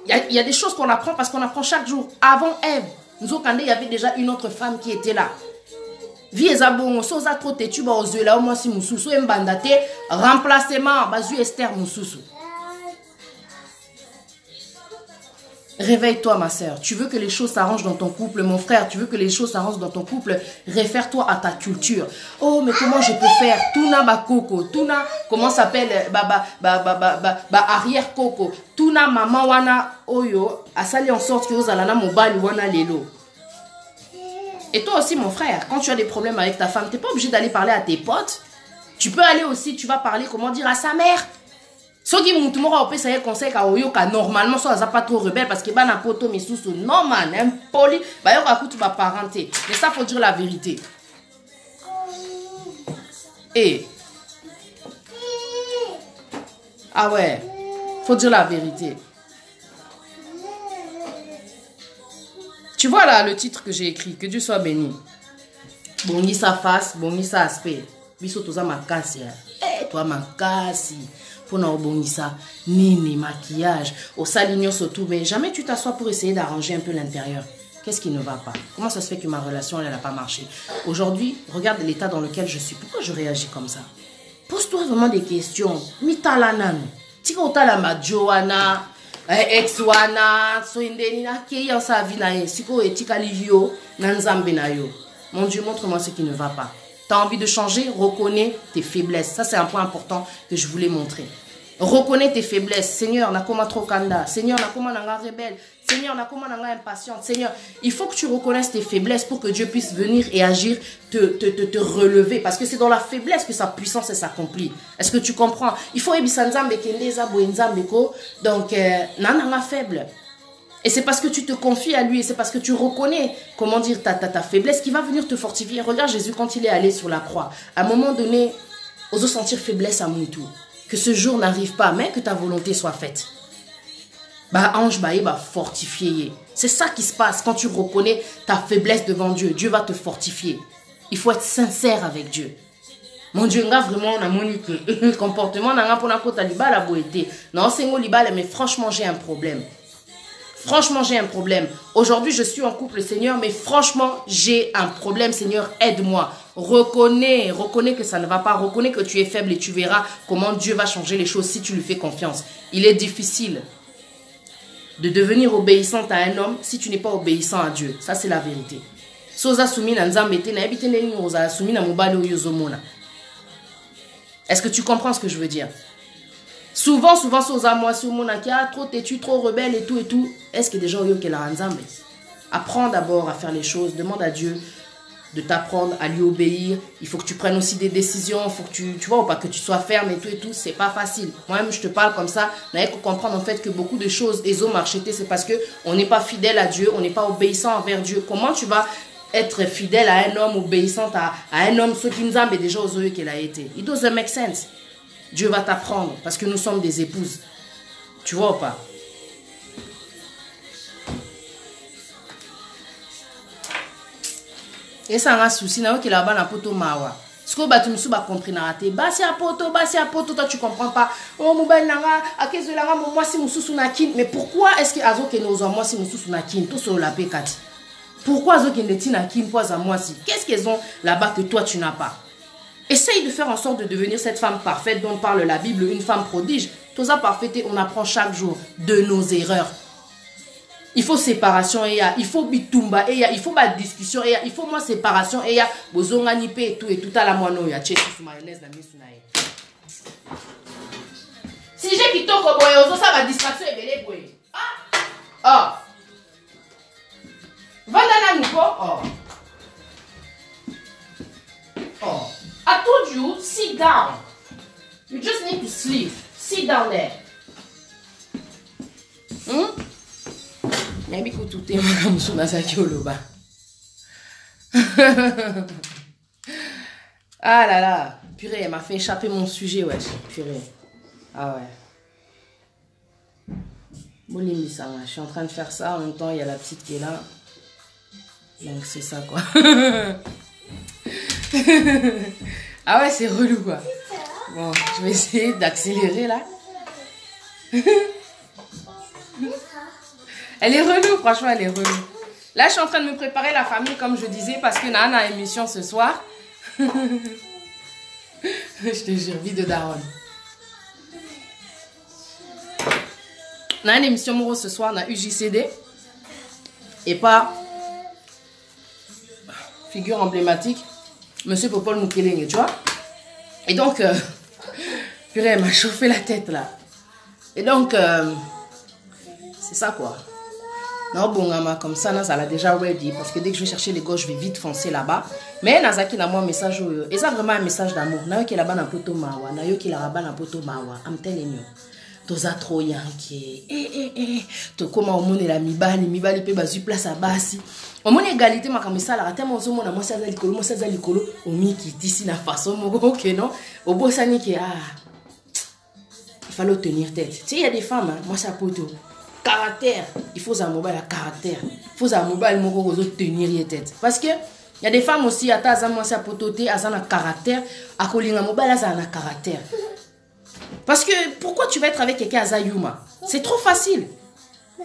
il y a des choses qu'on apprend parce qu'on apprend chaque jour. Avant Ève, nous au Kandé, il y avait déjà une autre femme qui était là. Vie ezabongo, soza trop têtu, ba ozue là, au moins si moussousou, mbandate, remplacement, bazu Esther moussousou. Réveille-toi, ma soeur. Tu veux que les choses s'arrangent dans ton couple, mon frère. Tu veux que les choses s'arrangent dans ton couple. Réfère-toi à ta culture. Oh, mais comment je peux faire? Tuna ba coco. Tuna, comment s'appelle? Arrière coco. Tuna maman wana oyo. Asali en sorte que vous allez mobile wana lelo. Et toi aussi, mon frère, quand tu as des problèmes avec ta femme, tu n'es pas obligé d'aller parler à tes potes. Tu peux aller aussi, tu vas parler, comment dire, à sa mère. Ceux qui m'ont dit ça y est conseil normalement soit pas trop rebelle parce que bah na poto mais sous non man impoli bah yo ka tu vas parenté mais ça faut dire la vérité. Et ah ouais, faut dire la vérité. Tu vois là le titre que j'ai écrit, que Dieu soit béni. Bongi sa face, bongi sa aspect. Biso toza makasi. Eh toi makasi. Pour ça, nini, maquillage, au salignon surtout, mais jamais tu t'assois pour essayer d'arranger un peu l'intérieur. Qu'est-ce qui ne va pas? Comment ça se fait que ma relation, elle n'a pas marché? Aujourd'hui, regarde l'état dans lequel je suis. Pourquoi je réagis comme ça? Pose-toi vraiment des questions. Mitala nanu. Tika otala ma Joanna, ex wana, so indeni na keya sa vie na ye. Siko etika livio, nanzambe na yo. Mon Dieu, montre-moi ce qui ne va pas. Tu as envie de changer? Reconnais tes faiblesses. Ça, c'est un point important que je voulais montrer. Reconnais tes faiblesses. Seigneur, nakoma trop kanda. Seigneur, nakoma nanga rebelle. Seigneur, nakoma nanga impatiente. Seigneur, il faut que tu reconnaisses tes faiblesses pour que Dieu puisse venir et agir, te relever. Parce que c'est dans la faiblesse que sa puissance s'accomplit. Est-ce que tu comprends? Il faut ebisanzambe kendeza boenzambeko. Donc, nananga faible. Et c'est parce que tu te confies à lui, et c'est parce que tu reconnais, comment dire, ta faiblesse qui va venir te fortifier. Regarde Jésus quand il est allé sur la croix. À un moment donné, ose sentir faiblesse à Moutou. Que ce jour n'arrive pas, mais que ta volonté soit faite. Bah, ange, bah, il va fortifier. C'est ça qui se passe quand tu reconnais ta faiblesse devant Dieu. Dieu va te fortifier. Il faut être sincère avec Dieu. Mon Dieu, vraiment, on a mon comportement, on a pour la côte à l'ibala boété. Non, c'est moi l'ibala, mais franchement, j'ai un problème. Franchement, j'ai un problème. Aujourd'hui, je suis en couple, Seigneur, mais franchement, j'ai un problème. Seigneur, aide-moi. Reconnais que ça ne va pas. Reconnais que tu es faible et tu verras comment Dieu va changer les choses si tu lui fais confiance. Il est difficile de devenir obéissante à un homme si tu n'es pas obéissant à Dieu. Ça, c'est la vérité. Est-ce que tu comprends ce que je veux dire? Souvent, trop têtu, trop rebelle et tout. Est-ce que déjà, apprends d'abord à faire les choses. Demande à Dieu de t'apprendre à lui obéir. Il faut que tu prennes aussi des décisions. Il faut que tu vois, ou pas que tu sois ferme et tout. C'est pas facile. Moi-même, je te parle comme ça. Mais il faut comprendre en fait que beaucoup de choses, les hommes marchetés, c'est parce qu'on n'est pas fidèle à Dieu. On n'est pas obéissant envers Dieu. Comment tu vas être fidèle à un homme, obéissant à un homme, ce qui nous a déjà aux yeux qu'il a été? It doesn't make sense. Dieu va t'apprendre parce que nous sommes des épouses. Tu vois ou pas? Et ça a un souci, n'a que là-bas, n'a pas tout mawa. Ce que tu me suis pas compris, n'a raté. Bassi à poto, toi tu comprends pas. Oh, mobile nanga, à qu'est-ce que là, moi si mon sous na kin. Mais pourquoi est-ce que azo que nous moi si mon sous na kin, tout sur la pécate? Pourquoi azo que ne tina kin poise à moi si? Qu'est-ce qu'ils ont là-bas que toi tu n'as pas? Essaye de faire en sorte de devenir cette femme parfaite dont parle la Bible, une femme prodige. Tout ça parfaite, on apprend chaque jour de nos erreurs. Il faut séparation, il faut bitumba, il faut pas discussion, il faut moins séparation, il y a besoin et tout à la moine, il y a mayonnaise dans mes. Si j'ai qui toque au boy, ça va distraction et belé boy. Ah! Va dans la oh. Oh. I told you, sit down. You just need to sleep. Sit down there. Maybe que tout est comme ça dans sa kioloba. Ah là là, purée, elle m'a fait échapper mon sujet, ouais, purée. Ah ouais. Bolimi ça, je suis en train de faire ça, en même temps il y a la petite qui est là. Donc c'est ça quoi. Ah ouais, c'est relou quoi. Bon, je vais essayer d'accélérer là. Elle est relou, franchement, elle est relou. Là, je suis en train de me préparer la famille, comme je disais, parce que Nana a une émission ce soir. Je te jure, vie de Daron. On a une émission Moro ce soir, on a UJCD. Et pas figure emblématique, Monsieur Popol Mukelenge, tu vois. Et donc, purée, elle m'a chauffé la tête là. Et donc, c'est ça quoi. Non, bon, comme ça, ça l'a déjà ready. Parce que dès que je vais chercher les gosses, je vais vite foncer là-bas. Mais Nazaki n'a moi un message. Et ça vraiment un message d'amour. Nayo qui est là-bas dans poto mawa. Nayo qui est là-bas dans poto mawa. I'm telling you. Toza trop yanké. To comment au monde la mibali pe bazu place à basi. Au monde égalité ma comme ça là. Tellement au monde moi ça za likolo. Au mi qui ici na façon mo OK non. Au bossani qui il fallait tenir tête. Tu sais il y a des femmes hein, moi ça poto. Caractère, il faut un mobile à caractère. Il faut un mobile pour tenir tête. Parce que il y a des femmes aussi à ta moi ça pototer à un caractère, à coller un mobile à un caractère. Parce que pourquoi tu vas être avec quelqu'un à Zayuma? C'est trop facile.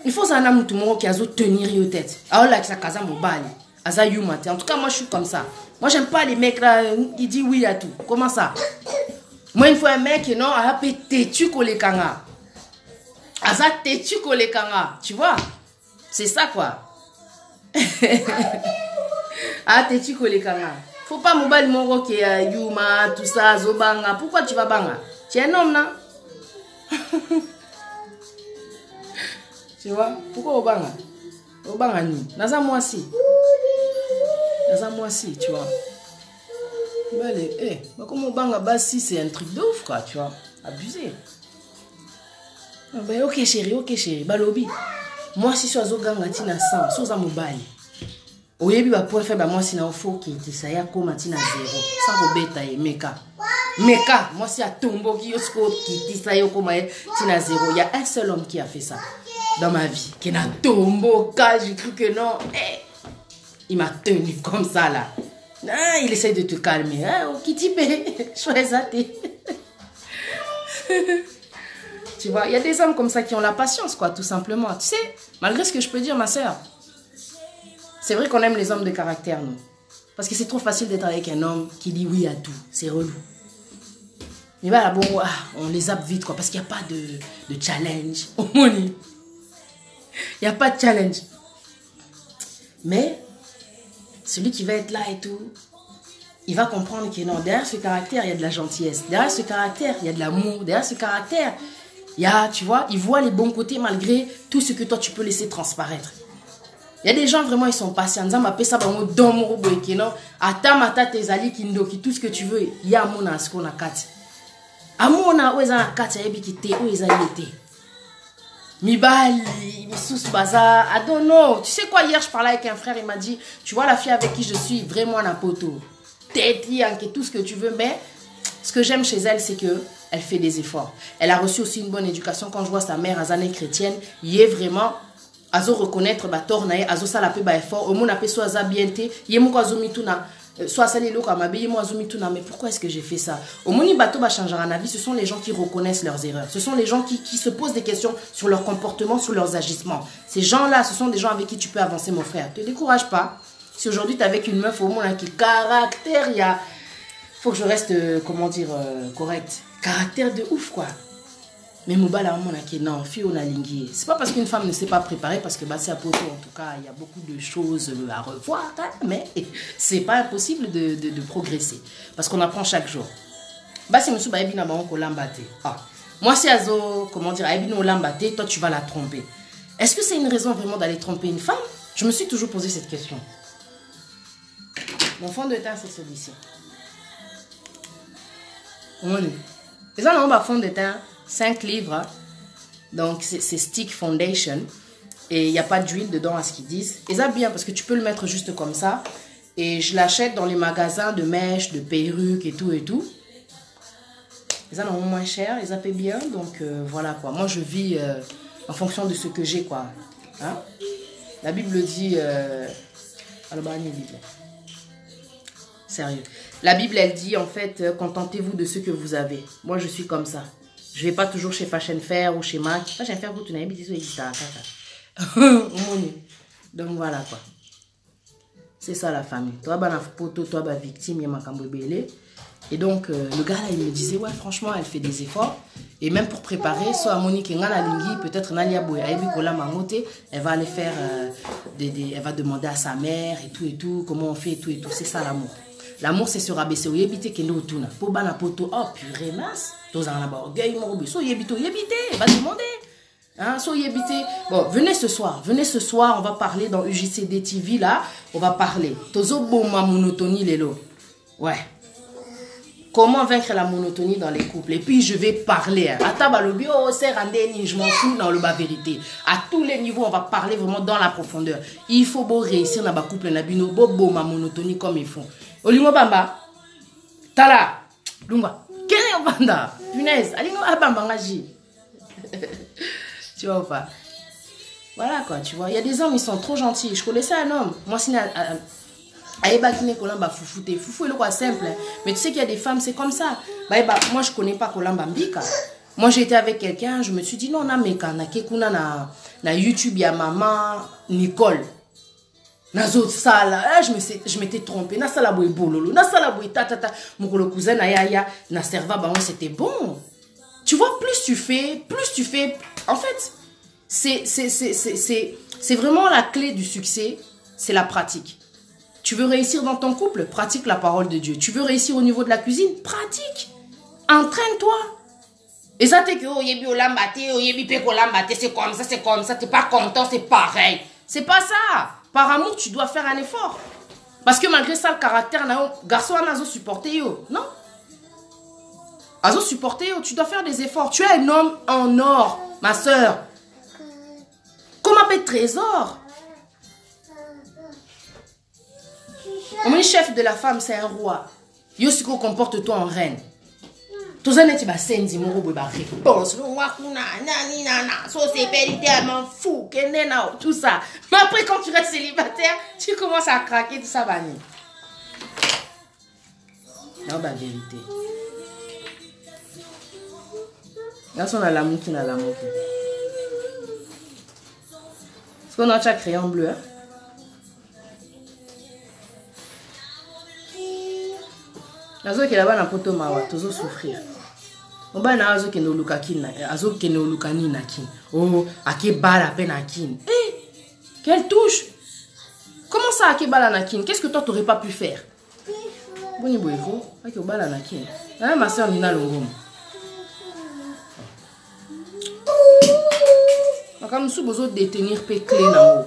Il faut un homme tout le monde qui a tenir la tête. Alors là, ça casa mobile. Aza yumate. En tout cas, moi, je suis comme ça. Moi, j'aime pas les mecs là qui disent oui à tout. Comment ça? Moi, il faut un mec qui non, a têtu les kanga. Aza têtu les kanga. Tu vois? C'est ça quoi. Ah, têtu les kanga. Faut pas mobile mon qui est yuma, tout ça, zobanga. Pourquoi tu vas banga? Tu es un homme là? Tu vois? Pourquoi au banga? Au banga ni. Naza moi si. Naza moi si, tu vois. Mais comment au banga bas si c'est un truc de ouf quoi, tu vois. Abusé. Ah, ben, ok chérie. Balobi. Moi si sois au ganga tina 100, sois à mobile. Au yebi ba point faible moi si na faux qui te ça ya comme tina 0. Sans robeta et meka. Meka, moi si à tombo qui yosko qui te ça ya comme tina 0. Il y a un seul homme qui a fait ça dans ma vie. Qui n'a tombo cas, j'ai cru que non. Il m'a tenu comme ça là. Ah, il essaie de te calmer. Hein? Oh, qui type choisis. Tu vois, il y a des hommes comme ça qui ont la patience, quoi, tout simplement. Tu sais, malgré ce que je peux dire, ma soeur, c'est vrai qu'on aime les hommes de caractère, nous. Parce que c'est trop facile d'être avec un homme qui dit oui à tout. C'est relou. Mais voilà, bon, on les zappe vite, quoi, parce qu'il n'y a pas de challenge. Au money. Il n'y a pas de challenge. Mais, celui qui va être là et tout, il va comprendre que non, derrière ce caractère, il y a de la gentillesse. Derrière ce caractère, il y a de l'amour. Derrière ce caractère, il y a, tu vois, il voit les bons côtés malgré tout ce que toi, tu peux laisser transparaître. Il y a des gens, vraiment, ils sont patients. Ils m'appellent ça, dans mon robot, non? Atamata, tes alliés, kindoki, tout ce que tu veux. Il y a mon asko na kati. Amour na oeza na kati, ya ebi kite, oeza yete. Mibali, Missous Baza, I don't know. Tu sais quoi, hier, je parlais avec un frère, il m'a dit, tu vois la fille avec qui je suis, vraiment un poteau. Tête, tout ce que tu veux, mais ce que j'aime chez elle, c'est que elle fait des efforts. Elle a reçu aussi une bonne éducation. Quand je vois sa mère, Azane chrétienne, il est vraiment, azo reconnaître, tornae, azo salape, effort, au monde appelle soit aza bienté, il est mon azo mituna. Soit ça les locaux, mais pourquoi est-ce que j'ai fait ça? Au moni bateau va changer un avis. Ce sont les gens qui reconnaissent leurs erreurs. Ce sont les gens qui se posent des questions sur leur comportement, sur leurs agissements. Ces gens-là, ce sont des gens avec qui tu peux avancer, mon frère. Ne te décourage pas. Si aujourd'hui tu es avec une meuf au monde qui caractère, il y a, faut que je reste, comment dire, correct. Caractère de ouf, quoi. Mais Moubala, non, fille, on a lingué. C'est pas parce qu'une femme ne s'est pas préparée, parce que bah, c'est à poto, en tout cas, il y a beaucoup de choses à revoir, hein, mais c'est pas impossible de progresser. Parce qu'on apprend chaque jour. Bah, c'est monsieur Baébina Baonko Lambaté. Ah, moi, c'est Azo, comment dire, Aébino Lambaté, toi, tu vas la tromper. Est-ce que c'est une raison vraiment d'aller tromper une femme? Je me suis toujours posé cette question. Mon fond de teint, c'est celui-ci. On est. Les gens ont un fond de teint. 5 livres, donc c'est Stick Foundation et il n'y a pas d'huile dedans à ce qu'ils disent. Et ça bien parce que tu peux le mettre juste comme ça et je l'achète dans les magasins de mèches, de perruques et tout et tout. Ils en ont moins cher, ils appellent bien, donc voilà quoi. Moi je vis en fonction de ce que j'ai quoi. Hein? La Bible dit, sérieux. La Bible elle dit en fait, contentez-vous de ce que vous avez. Moi je suis comme ça. Je vais pas toujours chez Fashion Fair ou chez Mac. Fashion Fair, vous tenez donc voilà quoi. C'est ça la famille. Toi, bah, toi, bah, victime, et donc, le gars là, il me disait, ouais, franchement, elle fait des efforts. Et même pour préparer, soit à Monique, peut-être elle va aller faire, elle va demander à sa mère et tout, comment on fait et tout. C'est ça l'amour. L'amour, c'est se rabaisser. Vous yébité qui est autour. Pour bana poto, oh purée, mince. Tous en là-bas, orgueil, mon so yébito, va demander. Hein, so yébité. Bon, venez ce soir, on va parler dans UJCD TV là. On va parler. Tozo boma monotonie, lélo. Ouais. Comment vaincre la monotonie dans les couples? Et puis je vais parler. À tabalobi, oh, c'est randéni, je m'en fous dans le bas vérité. À tous les niveaux, on va parler vraiment dans la profondeur. Il faut beau réussir dans le couple, nabino, bobo ma monotonie comme il faut. Olingo bamba, tala, lumba, kene banda, punaise, alingo abamba ngaji. Tu vois ou pas? Voilà quoi, tu vois. Il y a des hommes, ils sont trop gentils. Je connaissais un homme. Moi, c'est foufou est le quoi simple. Mais tu sais qu'il y a des femmes, c'est comme ça. Moi, je connais pas Kolamba Mbika. Moi, j'étais avec quelqu'un, je me suis dit, non, na meka, na kekuna na YouTube, ya maman Nicole. Nazo sala, je m'étais trompée. Na sala boy bololo, na sala boy tata. Mon cousin na ya na serva ba c'était bon. Tu vois, plus tu fais. En fait, c'est vraiment la clé du succès, c'est la pratique. Tu veux réussir dans ton couple, pratique la parole de Dieu. Tu veux réussir au niveau de la cuisine, pratique. Entraîne-toi. Et ça t'es que c'est comme ça, t'es pas content, c'est pareil. C'est pas ça. Par amour, tu dois faire un effort. Parce que malgré ça, le caractère, garçon, n'a supporté yo. Non. Azo supporté yo, tu dois faire des efforts. Tu es un homme en or, ma soeur. Comme appelle trésor. Mon chef de la femme, c'est un roi. Yosiko, comporte-toi en reine. Tout ça, tu vas sentir mon robot réponse. C'est tellement fou. Tout ça. Mais après, quand tu restes célibataire, tu commences à craquer, tout ça va venir. Non, bah, vérité. Là, on a l'amour qui n'a l'amour qui. Est-ce qu'on a déjà créé en bleu, hein? Azo ke laba na poto mawa tozo souffrir. On ba na azo ke no lukakin na azo ke no lukani na kin. Oh, ake bala pe na kin. Eh, quelle touche. Comment ça ake bala na kin? Qu'est-ce que toi t'aurais pas pu faire? Boni boyfo, ake bala na kin. Ah ma sœur Nina Longom. Comme sous besoin de détenir pe clé na haut.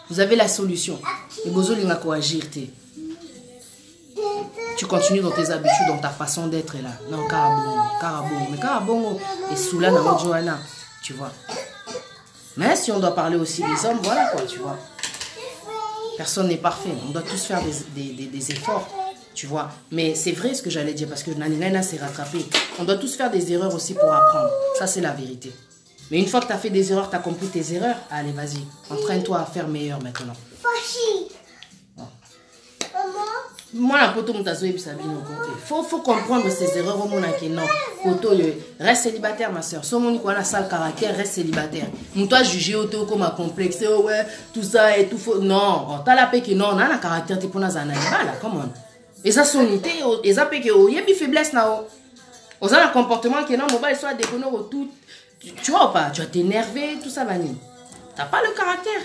Vous avez la solution. Et besoin de agir. Tu continues dans tes habitudes, dans ta façon d'être là. Non, carabon. Mais carabon, et sous là, dans Johanna, tu vois. Mais si on doit parler aussi des hommes, voilà quoi, tu vois. Personne n'est parfait. On doit tous faire des efforts, tu vois. Mais c'est vrai ce que j'allais dire, parce que Nanina s'est rattrapée. On doit tous faire des erreurs aussi pour apprendre. Ça, c'est la vérité. Mais une fois que tu as fait des erreurs, tu as compris tes erreurs, allez, vas-y. Entraîne-toi à faire meilleur maintenant. Moi, la poto mutazo et sabino côté. Faut comprendre ces erreurs au monde qui non. Poto reste célibataire ma soeur. So moni quoi na sale caractère reste célibataire. Toi juger auto comme un complexe ouais tout ça et tout faux. Non, t'as la paix que non, on a un caractère type on a un animal comment. Et ça sonité et ça paix que y a bi faiblesse na o. On a un comportement qui non mobile soit déconner au tout. Tu vois pas, tu vas t'énerver tout ça vanille. T'as pas le caractère.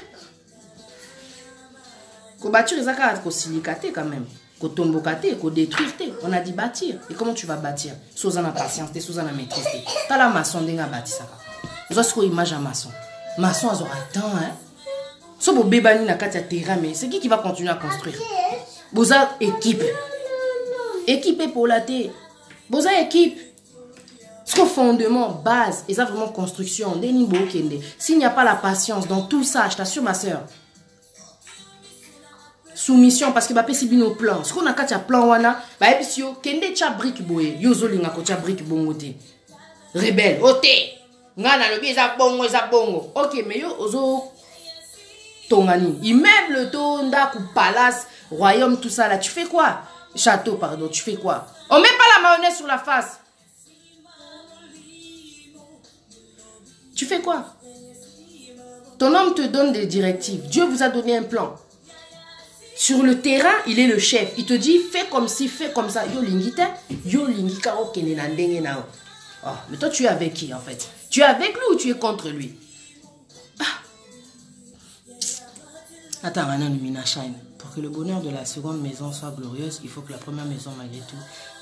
Ko bâtir les accords ko silicaté quand même. Ko tombokate, ko détruire. On a dit bâtir. Et comment tu vas bâtir? Sous la patience, sous la maîtrise. T'as la maçon d'enga bâti ça. Vous avez une image à maçon. Maçon aura temps hein. So bo bébani na katia terrain mais c'est qui va continuer à construire? Vous avez équipe. Équipé pour la terre. Vous avez équipe. Ce qu'au fondement, base, et ça vraiment construction, s'il n'y a pas la patience dans tout ça, je t'assure ma soeur, soumission, parce que bah c'est bien au plan. Ce qu'on a quand il y a plan wana, bah et puis kende cha brick boy, yozo linga ko cha brick bongote. Rebelle, oté. Ngana le biza bongo. OK, mais yo ozo tongani. Immeuble to ndaku palace, royaume tout ça là, tu fais quoi? Château pardon, tu fais quoi? On met pas la mayonnaise sur la face. Tu fais quoi? Ton homme te donne des directives. Dieu vous a donné un plan. Sur le terrain, il est le chef. Il te dit, fais comme ci, fais comme ça. Yo lingite, yo lingika o kenenandenge nao. Oh, mais toi, tu es avec qui en fait? Tu es avec lui ou tu es contre lui? Attends, Rana Lumina Shine. Pour que le bonheur de la seconde maison soit glorieuse, il faut que la première maison, malgré tout,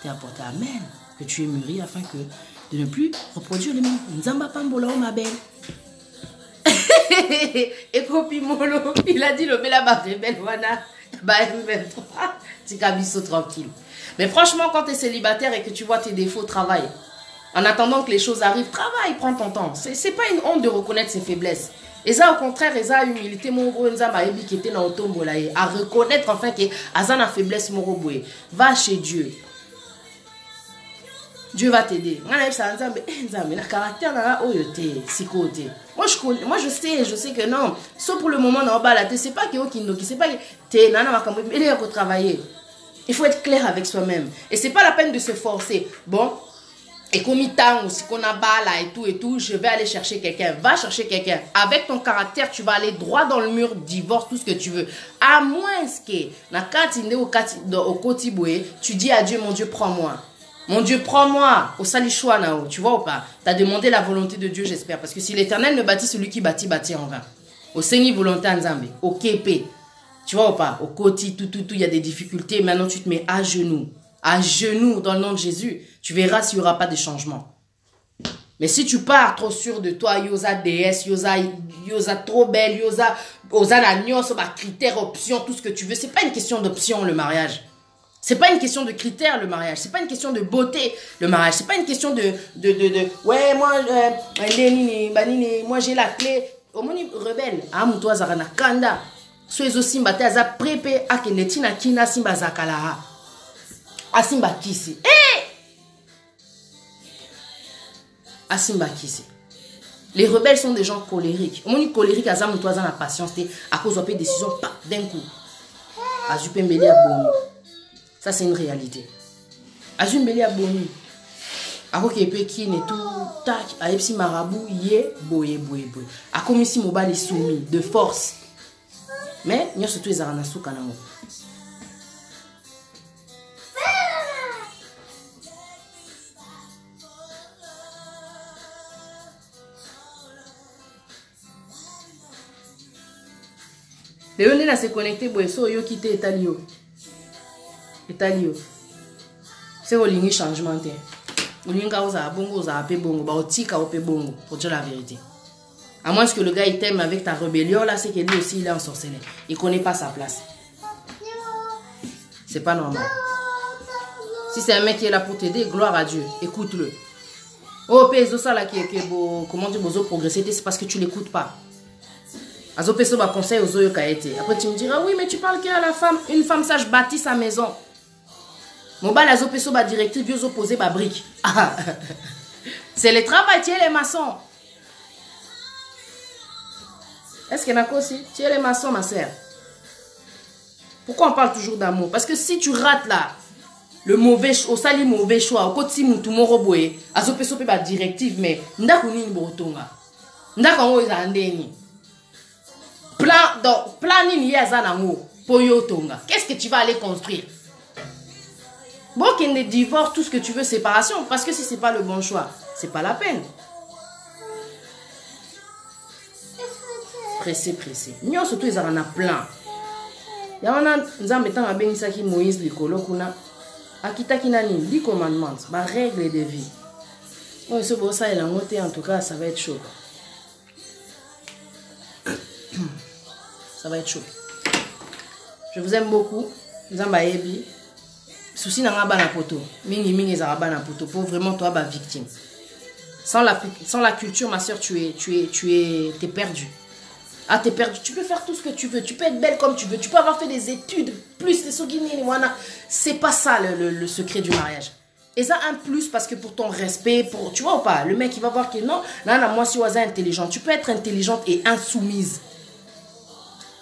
t'ait apporté. Amen. Que tu es mûri afin que de ne plus reproduire les mêmes. Nzamba Pambola, ma belle. Et Kopi Molo, il a dit le bel rebelle, voilà. Bah, M23, c'est Kabiso tranquille. Mais franchement, quand tu es célibataire et que tu vois tes défauts, travaille. En attendant que les choses arrivent, travaille, prends ton temps. C'est pas une honte de reconnaître ses faiblesses. Et ça, au contraire, et ça, humilité, mon gros, qui était dans l'autombola, à reconnaître enfin que Azan a faiblesse, mon gros, va chez Dieu. Dieu va t'aider. Moi, je sais que non. Sauf pour le moment, c'est pas que c'est pas que travailler. Il faut être clair avec soi-même. Et c'est pas la peine de se forcer. Bon, Et comme il t'a aussi qu'on a là et tout, je vais aller chercher quelqu'un. Va chercher quelqu'un. Avec ton caractère, tu vas aller droit dans le mur, divorce, tout ce que tu veux. À moins que, au Kotiboué, tu dis à Dieu, mon Dieu, prends-moi. Mon Dieu, prends-moi. Au Salichoua, tu vois ou pas? Tu as demandé la volonté de Dieu, j'espère. Parce que si l'Éternel ne bâtit, celui qui bâtit, bâtit en vain. Au Seigneur volonté en Zambé. Au Képé. Tu vois ou pas? Au Koti, tout, il y a des difficultés. Maintenant, tu te mets à genoux. À genoux dans le nom de Jésus. Tu verras s'il n'y aura pas de changement. Mais si tu pars trop sûr de toi, yosa DS, yosa trop belle, yosa la nuance, critères, options, tout ce que tu veux. C'est pas une question d'option, le mariage. C'est pas une question de critères, le mariage. C'est pas une question de beauté, le mariage. C'est pas une question de ouais, moi j'ai la clé. Au moins, rebelle. Toi, Zarana Kanda. Sois aussi mbate aza prépe à kenetina kina simba zakala. Asimba kisi. Asimba kisi. Les rebelles sont des gens colériques. Au moins, colérique, azam toi, la patience, à cause de décision, d'un coup. Azupembeli aboni. Ça, c'est une réalité. Azupembeli aboni. Ako kepe kin et tout, tac, a epsi marabout, ye, boye. A comme ici, mobile est soumis, de force. Mais, nous surtout les aranasou kanamo. Le on a se connecté boy so yo quitter Italio. C'est au ligne changement té. On linga oza bongo oza pe bongo ba otika ope bongo pour dire la vérité. À moins que le gars il t'aime avec ta rébellion là, c'est que lui aussi il est ensorcelé. Il connaît pas sa place. C'est pas normal. Si c'est un mec qui est là pour t'aider, gloire à Dieu, écoute-le. Oh peso ça là qui comment dire bozo progresser, c'est parce que tu l'écoutes pas. Azo peso ba conseil aux oyo kaete. Après tu me diras oui mais tu parles qu'à la femme, une femme sage bâtit sa maison. Mon bal azo peso ba directive yo poser ba brique. C'est le travail, tu es les maçons. Est-ce qu'il y en a aussi? Tu es les maçons, ma sœur. Pourquoi on parle toujours d'amour? Parce que si tu rates là, le mauvais choix, au sali mauvais choix, au côté tout mon robot, à ce peso pas directive, mais ndako ni brotonga. Ndako ngo izandeni. Plan ni yazanango pour yotonga. Qu'est-ce que tu vas aller construire? Bon, qu'il ne divorce, tout ce que tu veux, séparation. Parce que si c'est pas le bon choix, c'est pas la peine. Pressé. Nous surtout ils en a plein. Il y en a nzambe tant abenisa ki Moïse likolo kuna akita kinani 10 commandements, ba règle de vie. Oh ce beau ça il a monté en tout cas ça va être chaud. Ça va être chaud. Je vous aime beaucoup. Nzamba yebi. Souci na ngaba na poto. Mingi za na poto pour vraiment toi ba victime. Sans la culture ma soeur t'es perdu. Ah, t'es perdu. Tu peux faire tout ce que tu veux. Tu peux être belle comme tu veux. Tu peux avoir fait des études. Plus les sogini. C'est pas ça le secret du mariage. Et ça, un plus parce que pour ton respect, tu vois ou pas, le mec il va voir que non, moi si osa intelligent. Tu peux être intelligente et insoumise.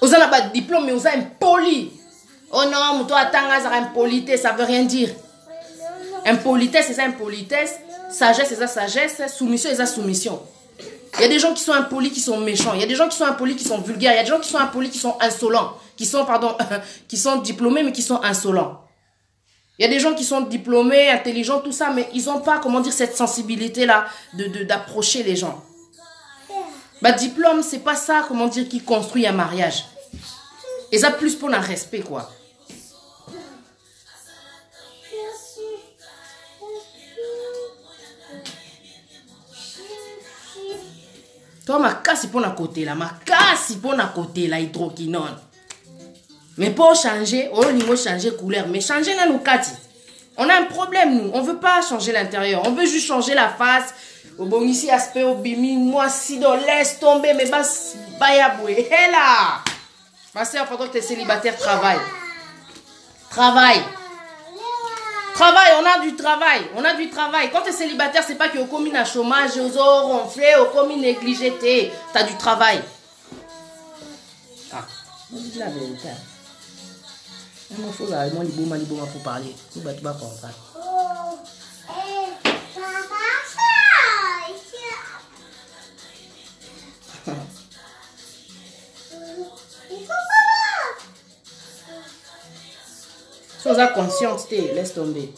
Osa n'a pas de diplôme, mais osa impoli. Oh non, toi attends, impolitesse, ça veut rien dire. Impolitesse, c'est ça impolitesse. Sagesse, c'est ça sagesse. Soumission, c'est ça soumission. Il y a des gens qui sont impolis, qui sont méchants. Il y a des gens qui sont impolis, qui sont vulgaires. Il y a des gens qui sont impolis, qui sont insolents. Qui sont diplômés, mais qui sont insolents. Il y a des gens qui sont diplômés, intelligents, tout ça, mais ils n'ont pas, comment dire, cette sensibilité-là d'approcher les gens. Bah, diplôme, c'est pas ça, comment dire, qui construit un mariage. Et ça, plus pour un respect, quoi. Toi, ma casse pour un côté là, hydroquinone. Mais pour changer, on va changer couleur, mais changer là nous kati. On a un problème nous, on veut pas changer l'intérieur, on veut juste changer la face. Au bon ici aspect au bimi, moi si dans laisse tomber mais bas bayaboué. Hé là. Ma soeur, pendant que tu es célibataire, travaille. Travaille, on a du travail. Quand tu es célibataire, c'est pas que au commis un chômage, aux os ronflés, au commis négligé, tu as du travail. Ah, on dit la vérité. Il faut que pour parler. Tu vas comprendre. Si vous êtes consciente, laisse tomber.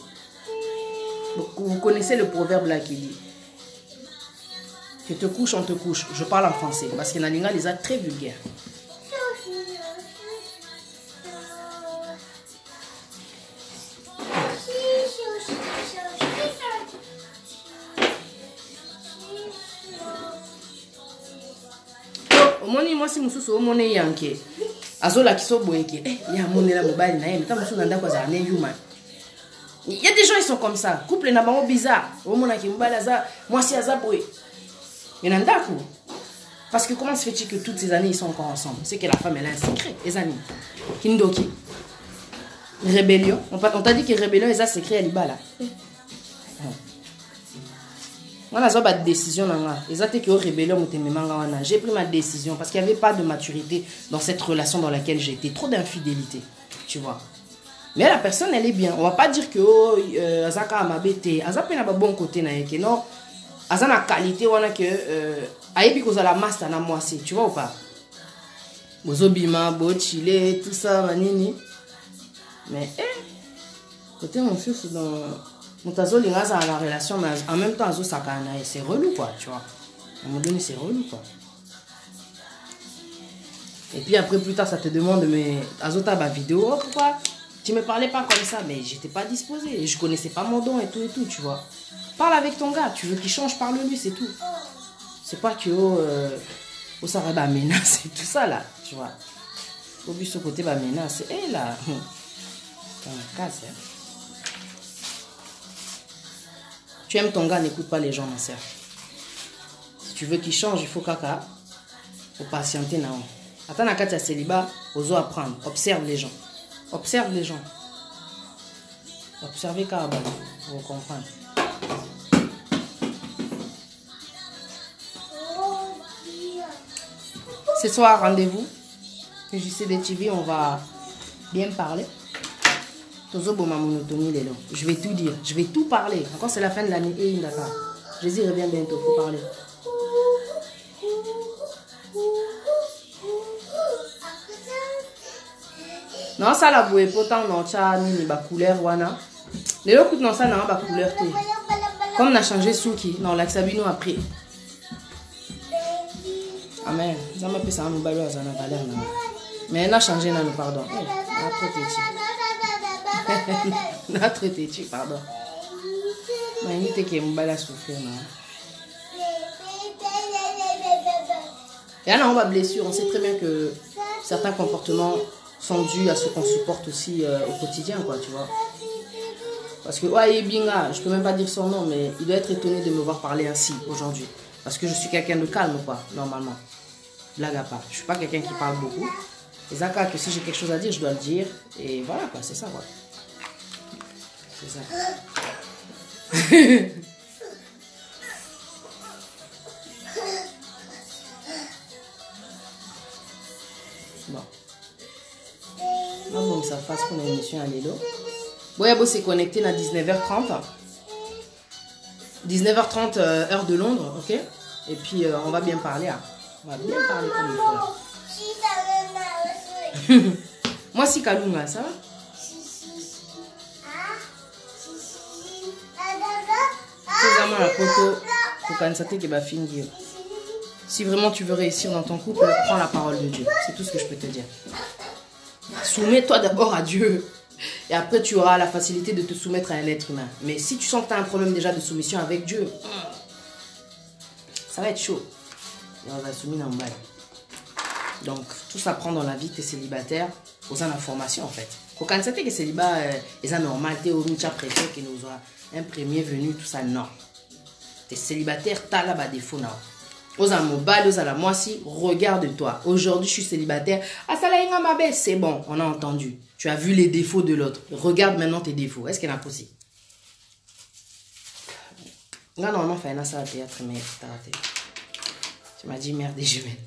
Vous connaissez le proverbe là qui dit tu te couches, on te couche. Je parle en français parce que Nalinga les a très vulgaires. Moi si mususu o mone yanke azola kiso boyeke ya monela mobile na ye mais mususu nanda kwa za ne human. Il y a des gens ils sont comme ça, couple na bango bizarre. O mona ki mobile aza moi si aza boy. Mais nanda ko parce que comment se fait-il que toutes ces années ils sont encore ensemble? C'est que la femme elle a un secret, les années. Kindoki. Rébellion. On t'a dit que rébellion est un secret à l'ibala. Moi, j'ai pris ma décision. J'ai pris ma décision parce qu'il n'y avait pas de maturité dans cette relation dans laquelle j'étais. Trop d'infidélité, tu vois. Mais la personne, elle est bien. On ne va pas dire que Azaka m'a bêté. Azaka n'a pas bon côté. Non. Azaka a qualité. On a que Aïbi cause la master na moi c'est. Tu vois ou pas? Bozobima, Bochile, tout ça, manini. Mais côté mon fils dans Moutazo Lingaza a la relation, mais en même temps, Azo Sakana, c'est relou quoi, tu vois. À un moment donné, c'est relou quoi. Et puis après, plus tard, ça te demande, mais Azo ta ma vidéo, oh, pourquoi tu me parlais pas comme ça? Mais j'étais pas disposée, je connaissais pas mon don et tout, tu vois. Parle avec ton gars, tu veux qu'il change, parle-lui, c'est tout. C'est pas que ça va menace et tout ça là, tu vois. Au but, ce côté va menace, et là, ça me casse, hein. Tu aimes ton gars, n'écoute pas les gens, ma soeur. Si tu veux qu'il change, il faut caca. Il faut patienter. Attends, quand tu as célibat, oso apprendre. Observe les gens. Observe les gens. Observez Karaba. Vous comprenez. Ce soir, rendez-vous. JCD TV, on va bien parler. Je vais tout dire, je vais tout parler. Encore c'est la fin de l'année et d'accord. Jésus revient bientôt, faut parler. Non, ça la bouée, pourtant non, ça ni ba couleur wana. Les autres non ça n'a pas couleur té. Comme on a changé Souki, non la Sabino après. Amen. Ça m'a fait ça nous balo ça n'a pas l'air non. Mais on a changé non pardon. On a trop petit. Notre têtu, pardon. Mais il qui me à souffrir. Et là, on va blessure. On sait très bien que certains comportements sont dus à ce qu'on supporte aussi au quotidien, quoi, tu vois. Parce que, ouais, Binga, je peux même pas dire son nom, mais il doit être étonné de me voir parler ainsi aujourd'hui. Parce que je suis quelqu'un de calme, quoi, normalement. Blague à part. Je suis pas quelqu'un qui parle beaucoup. Et Zaka, que si j'ai quelque chose à dire, je dois le dire. Et voilà, quoi, c'est ça, quoi. C'est ça. Bon. Donc ça fasse pour l'émission à l'élo. Boyabo s'est connecté à 19h30. 19h30 heure de Londres, ok? Et puis on va bien parler. Hein. On va bien parler comme il faut. Moi si Kalunga, ça va? Si vraiment tu veux réussir dans ton couple, prends la parole de Dieu. C'est tout ce que je peux te dire. Soumets-toi d'abord à Dieu. Et après, tu auras la facilité de te soumettre à un être humain. Mais si tu sens que tu as un problème déjà de soumission avec Dieu, ça va être chaud. Et on va soumettre dans le bail. Donc, tout ça prend dans la vie, tu es célibataire, aux informations en fait. Quand tu sais que célibat est normal, tu es au Micha préfet qui nous a un premier venu, tout ça, non. Tu es célibataire, tu as là-bas des défauts. Aux mobile, aux la moisi, regarde-toi. Aujourd'hui, je suis célibataire. Ah, ça là, c'est bon, on a entendu. Tu as vu les défauts de l'autre. Regarde maintenant tes défauts. Est-ce qu'il y en a possible? Là, normalement, fait un ça au théâtre, mais t'as raté. Tu m'as dit merde et je vais.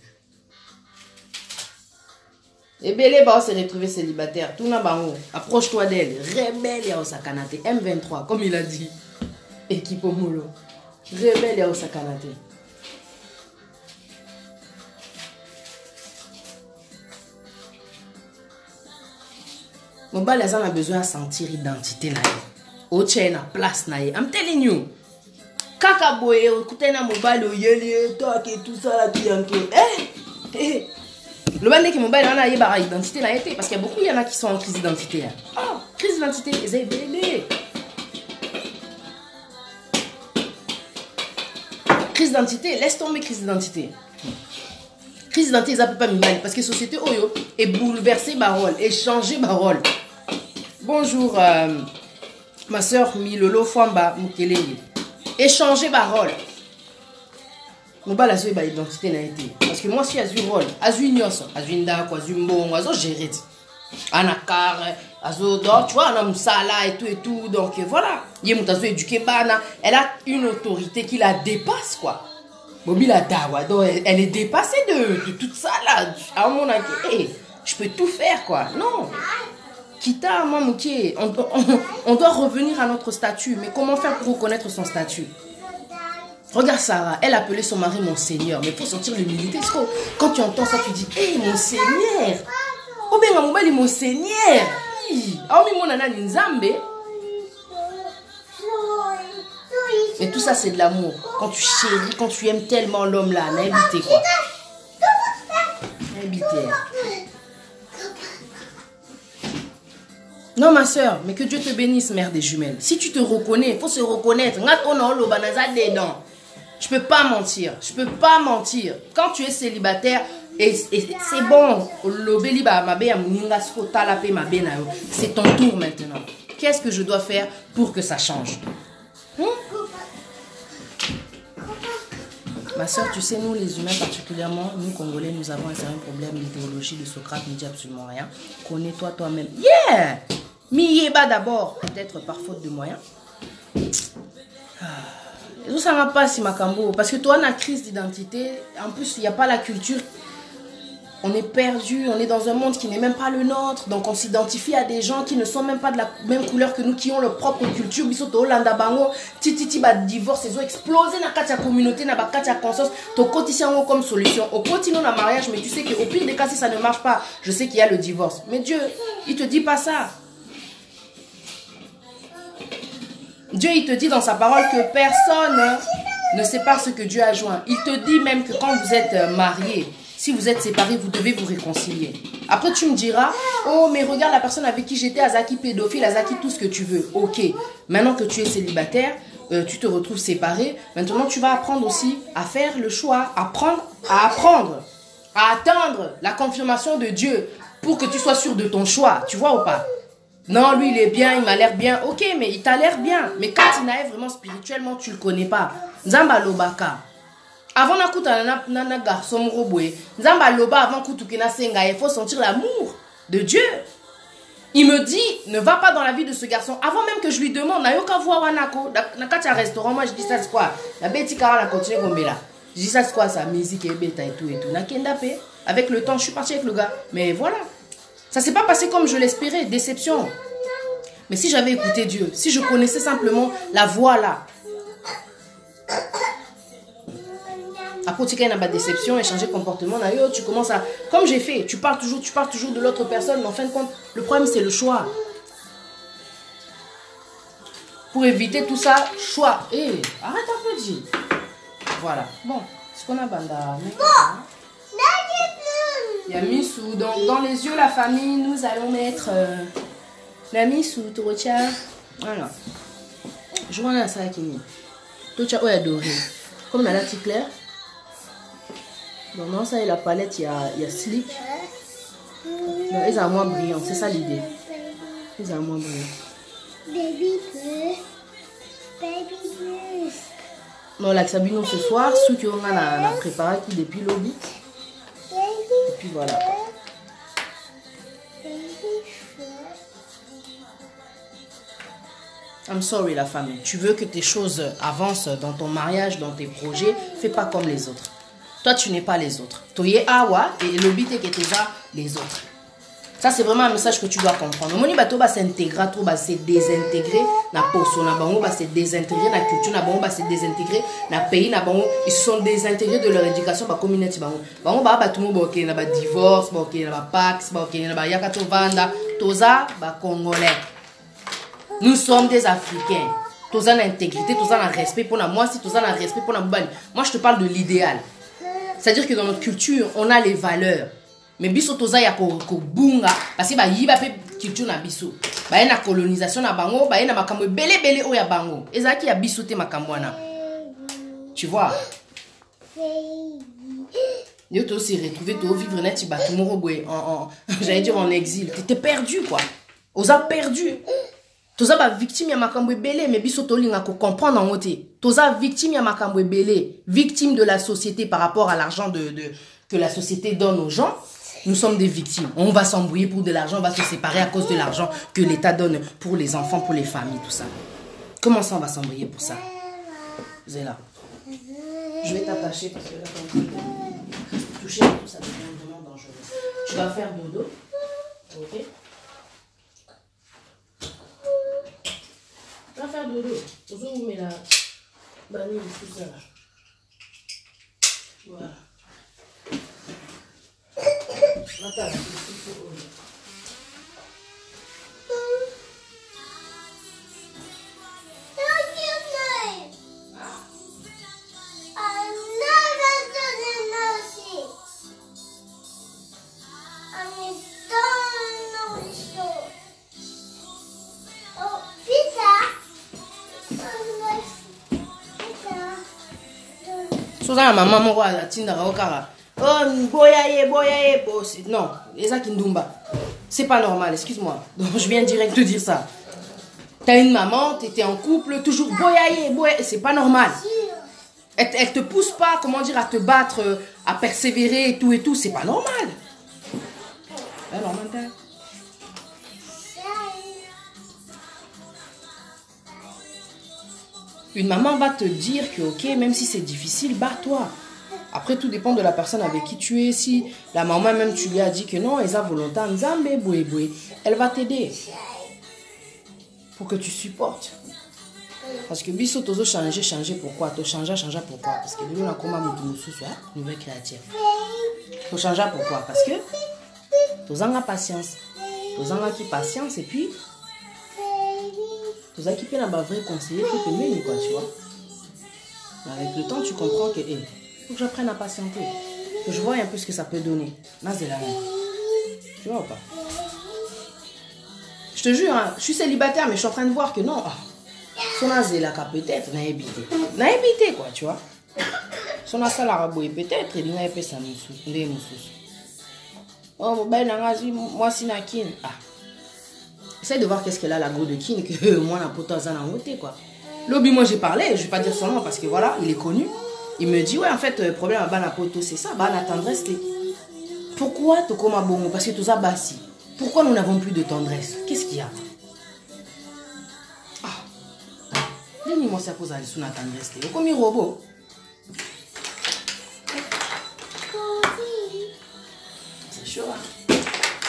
Et Bélé va se retrouver célibataire. Tout n'a pas. Approche-toi d'elle. Rebelle et Osakanate. M23, comme il a dit. Équipe au moulot. Rebelle et Osakanate. Mon bal a besoin de sentir l'identité. Au tien, la place. I'm telling you. Kaka boye, écoutez na mobile oyeli, toi qui tout ça là qui yanke. Le bandé qui mobile on a yeba identité na été parce qu'il y a beaucoup il y en a qui sont en crise d'identité. Oh, crise d'identité, c'est bébé. Crise d'identité, laisse tomber crise d'identité. Crise d'identité, ça peut pas me parce que la société Oyo est bouleversée par rôle, est changée par rôle. Bonjour, ma soeur Milolo Fwamba Mukelele. Échanger parole. Mon bal a joué ma identité n'a été. Parce que moi, si j'ai un rôle, j'ai une nyos, j'ai une dako, j'ai une bon, j'ai géré. Anakar, tu vois, on a sala et tout. Donc voilà. Elle a une autorité qui la dépasse, quoi. Mobile dawa, donc elle est dépassée de tout ça là. À mon avis, je peux tout faire, quoi. Non. Kita, on doit revenir à notre statut. Mais comment faire pour reconnaître son statut? Regarde Sarah, elle appelait son mari mon Seigneur. Mais il faut sortir l'humilité. Quand tu entends ça, tu dis, hé, mon Seigneur. Oh bien, mon bel mon Seigneur. Oh, mais mon nana Nzambe. Mais tout ça, c'est de l'amour. Quand tu chéris, quand tu aimes tellement l'homme là, n'a habité quoi. N'a habité. Non, ma soeur, mais que Dieu te bénisse, mère des jumelles. Si tu te reconnais, il faut se reconnaître. Je peux pas mentir. Je peux pas mentir. Quand tu es célibataire, et c'est bon. C'est ton tour maintenant. Qu'est-ce que je dois faire pour que ça change? Ma soeur, tu sais, nous les humains particulièrement, nous Congolais, nous avons un certain problème. L'idéologie de Socrate ne dit absolument rien. Connais-toi toi-même. Yeah! Miyeba d'abord, peut-être par faute de moyens. Tout ça m'a pas si Makambo. Parce que toi, on a crise d'identité. En plus, il n'y a pas la culture. On est perdu. On est dans un monde qui n'est même pas le nôtre. Donc, on s'identifie à des gens qui ne sont même pas de la même couleur que nous, qui ont leur propre culture. Bisoto Hollanda Bango, Titi ba divorce, ils ont explosé dans la communauté, dans la conscience. Tu continues comme solution. Au continue dans le mariage, mais tu sais qu'au pire des cas, si ça ne marche pas, je sais qu'il y a le divorce. Mais Dieu, il te dit pas ça. Dieu, il te dit dans sa parole que personne ne sépare ce que Dieu a joint. Il te dit même que quand vous êtes mariés, si vous êtes séparés, vous devez vous réconcilier. Après, tu me diras, oh, mais regarde la personne avec qui j'étais, Azaki pédophile, Azaki tout ce que tu veux. Ok, maintenant que tu es célibataire, tu te retrouves séparé. Maintenant, tu vas apprendre aussi à faire le choix, à attendre la confirmation de Dieu pour que tu sois sûr de ton choix. Tu vois ou pas? Non, lui, il est bien, il m'a l'air bien. Ok, mais il t'a l'air bien. Mais quand il est vraiment spirituellement, tu ne le connais pas. Nzamba Lobaka. Avant na garçon roboué. Nzamba Loba avant kutukena senga. Il faut sentir l'amour de Dieu. Il me dit, ne va pas dans la vie de ce garçon. Avant même que je lui demande, na yoka voir wanako. Na katia restaurant, moi je dis ça c'est quoi? La bêti kara la continue comme là. Je dis ça c'est quoi ça? Musique et bêta et tout et tout. Na kendape. Avec le temps, je suis partie avec le gars. Mais voilà. Ça s'est pas passé comme je l'espérais, déception. Mais si j'avais écouté Dieu, si je connaissais simplement la voix là. Après, tu as une déception, échanger comportement, tu commences à... Comme j'ai fait, tu parles toujours de l'autre personne, mais en fin de compte, le problème c'est le choix. Pour éviter tout ça, choix. Arrête un peu, J. Voilà. Bon, ce qu'on a banda. Il y a Missou. Donc, dans les yeux, la famille, nous allons mettre la Missou, Torocha. Voilà. Je vois là ça qui est. Torocha, ouais, adoré. Comme la petite claire. Donc, non, ça et la palette, il y a Slick. Donc, ils sont moins brillants, c'est ça l'idée. Ils sont moins brillants. Baby plus. Baby plus. Non, la Sabino ce soir, ceux qui ont la préparé qui depuis l'obit. Et puis voilà. I'm sorry la famille. Tu veux que tes choses avancent dans ton mariage, dans tes projets, fais pas comme les autres. Toi, tu n'es pas les autres. Toi, awa et le but est que tu es les autres. Ça, c'est vraiment un message que tu dois comprendre. Moni bato ba s'intégrer, trop ba se désintégrer na poso na bango ba se désintégrer na culture na bango ba se désintégrer na pays na bango, ils se sont désintégrés de leur éducation ba communauté bango. Bango ba tout mo ba OK na ba divorce, ba OK na ba pax, ba OK na ba yakato vanda. Toza, bah, Congolais. Nous sommes des Africains. Toza l'intégrité, Toza le respect pour moi, si Toza le respect pour moi, moi je te parle de l'idéal. C'est-à-dire que dans notre culture, on a les valeurs. Mais biso Toza ya ko bunga parce que ba yiba pe culture na biso. Ba na colonisation na bango, ba na makambo belé o ya bango. Ezaki ya biso te makambo na. Tu vois? Yo to aussi retrouver to vivre net ba j'allais dire en exil. Tu étais perdu quoi. Oza perdu. Toza ba victime ya makambo belé mais biso to linga ko comprendre en moté. Toza victime ya makambo belé, victime de la société par rapport à l'argent que la société donne aux gens. Nous sommes des victimes. On va s'embrouiller pour de l'argent, on va se séparer à cause de l'argent que l'État donne pour les enfants, pour les familles, tout ça. Comment ça on va s'embrouiller pour ça? Zéla. Je vais t'attacher parce que là, quand tu toucher tout ça devient vraiment dangereux. Tu vas faire dodo. Ok? Tu vas faire dodo. Vous mettez la banane tout ça là. Voilà. Attends, Sosa maman moko atindaka okara. Oh boyaye non, les Akindumba. C'est pas normal, excuse-moi. Donc je viens direct te dire ça. T'as une maman, t'étais en couple, toujours boyaye, c'est pas normal. Elle te pousse pas, comment dire, à te battre, à persévérer et tout, c'est pas normal. C'est normal. Une maman va te dire que, ok, même si c'est difficile, bats-toi. Après, tout dépend de la personne avec qui tu es. Si la maman même, tu lui as dit que non, elle a volonté, elle va t'aider. Pour que tu supportes. Parce que biso tozo changer pourquoi? To changer pourquoi? Parce que nous on a comme un nouvelle créature. To changer pourquoi? Parce que tozanga patience. Tozanga qui patience et puis tozanga qui peut la vrai conseiller pour te mener quoi, tu vois. Mais avec le temps, tu comprends que faut que j'apprenne à patienter. Que je vois un peu ce que ça peut donner. Là, c'est la même. Tu vois ou pas? Je te jure, hein, je suis célibataire, mais je suis en train de voir que non. Son azélaka peut-être n'a évité. N'a évité quoi, tu vois. Son asalaraboué peut-être, il n'a pas ça nous. Oh, ben, moi, si na kin. Ah. Essaye de voir qu'est-ce qu'elle a la go de kin que moi, n'a pas tant en côté quoi. Lobby, moi, j'ai parlé, je vais pas dire son nom parce que voilà, il est connu. Il me dit, ouais, en fait, le problème à Banapoto, c'est ça, Bana tendresse. Pourquoi Tokoma Bongo? Parce que tout ça, Bassi. Pourquoi nous n'avons plus de tendresse? Qu'est-ce qu'il y a? Ah. Dis-moi, c'est à cause de la tendresse. Comme un robot. C'est chaud, hein?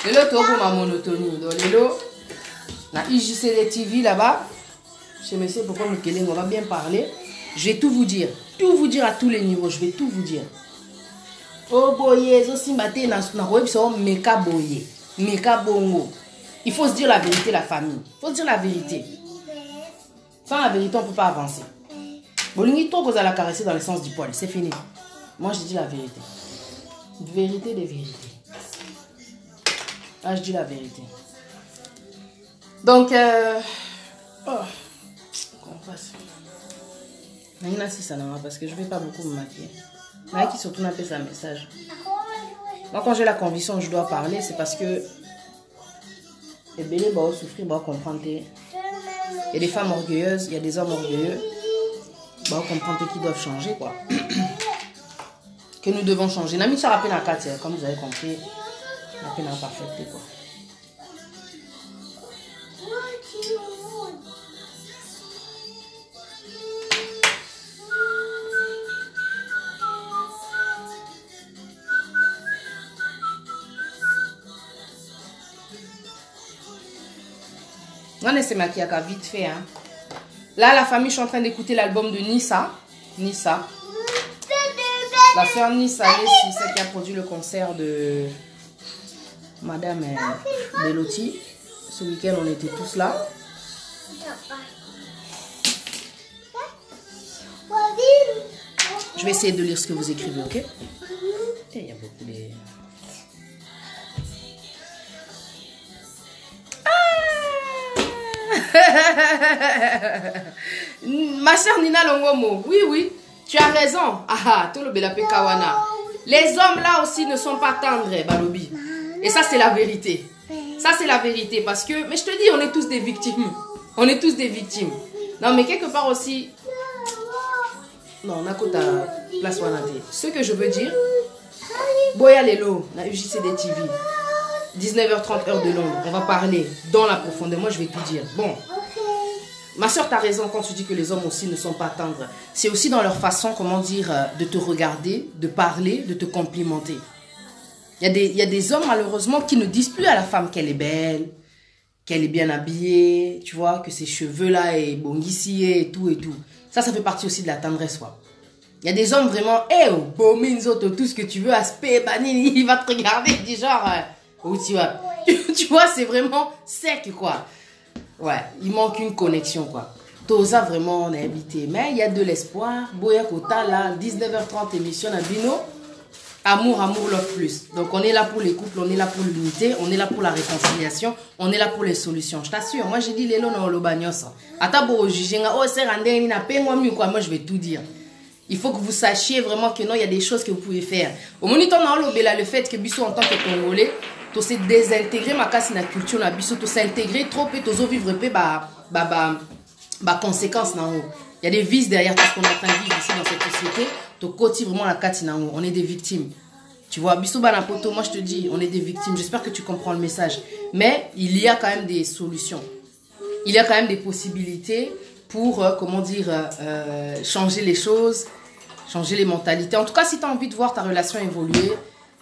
Le lot, pour ma monotonie. Donc, le lot, la IJCD TV là-bas. Je me sais pourquoi on va bien parler. Je vais tout vous dire. Tout vous dire à tous les niveaux. Je vais tout vous dire. Oh boye, aussi maté na web sur meka boye. Meka bongo. Il faut se dire la vérité, la famille. Il faut se dire la vérité. Sans la vérité, on ne peut pas avancer. Bolingi trop que vous allez caresser dans le sens du poil. C'est fini. Moi, je dis la vérité. Vérité des vérités. Là, je dis la vérité. Donc, oh. Qu'on passe. Parce que je ne vais pas beaucoup me maquiller. Mais qui surtout n'a pas un message. Moi, quand j'ai la conviction que je dois parler, c'est parce que les bébés vont souffrir, vont comprendre. Il y a des femmes orgueilleuses, il y a des hommes orgueilleux. Vont comprendre qu'ils doivent changer, quoi. Que nous devons changer. Nami ça rappelle à 4, comme vous avez compris, la peine à parfaite, quoi. On se maquille vite fait. Hein. Là, la famille, je suis en train d'écouter l'album de Nissa. Nissa. La sœur Nissa, c'est celle qui a produit le concert de Madame Belotti. Ce week-end, on était tous là. Je vais essayer de lire ce que vous écrivez, ok? Il y a beaucoup de... Ma soeur Nina Longomo, oui, oui, tu as raison. Les hommes là aussi ne sont pas tendres, Balobi. Et ça, c'est la vérité. Ça, c'est la vérité. Parce que, mais je te dis, on est tous des victimes. On est tous des victimes. Non, mais quelque part aussi... Non, on a qu'à place Wanate. Ce que je veux dire, Boya Lelo, la UJCD TV, 19h30 heure de Londres, on va parler dans la profondeur. Moi, je vais tout dire. Bon, ma soeur, tu as raison quand tu dis que les hommes aussi ne sont pas tendres. C'est aussi dans leur façon, comment dire, de te regarder, de parler, de te complimenter. Il y a des hommes, malheureusement, qui ne disent plus à la femme qu'elle est belle, qu'elle est bien habillée, tu vois, que ses cheveux-là est bongissier et tout et tout. Ça fait partie aussi de la tendresse, quoi. Il y a des hommes vraiment, tout ce que tu veux, aspect, banini, il va te regarder, du genre, où tu vas. Tu vois, c'est vraiment sec, quoi. Ouais, il manque une connexion, quoi. Toza, vraiment, on est invité. Mais il y a de l'espoir. Boya Kota, là, 19h30 émission à Bino. Amour, love plus. Donc, on est là pour les couples, on est là pour l'unité, on est là pour la réconciliation, on est là pour les solutions. Je t'assure, moi, j'ai dit, les lots, le bagnos. Atabo, jigenga, oh, c'est randé, ni na pengwa mieux, quoi. Moi, je vais tout dire. Il faut que vous sachiez vraiment que non, il y a des choses que vous pouvez faire. Au moniteur, le fait que Bissou, en tant que Congolais, tu sais désintégrer ma casse na culture, na Bissou, tu s'intégrer trop, et tu vivre conséquences, non. Il y a des vices derrière tout ce qu'on est en train de vivre ici dans cette société. Tu vraiment la katinango. On est des victimes. Tu vois, Bissouba Napoto, moi je te dis, on est des victimes. J'espère que tu comprends le message. Mais il y a quand même des solutions. Il y a quand même des possibilités pour, comment dire, changer les choses, changer les mentalités. En tout cas, si tu as envie de voir ta relation évoluer,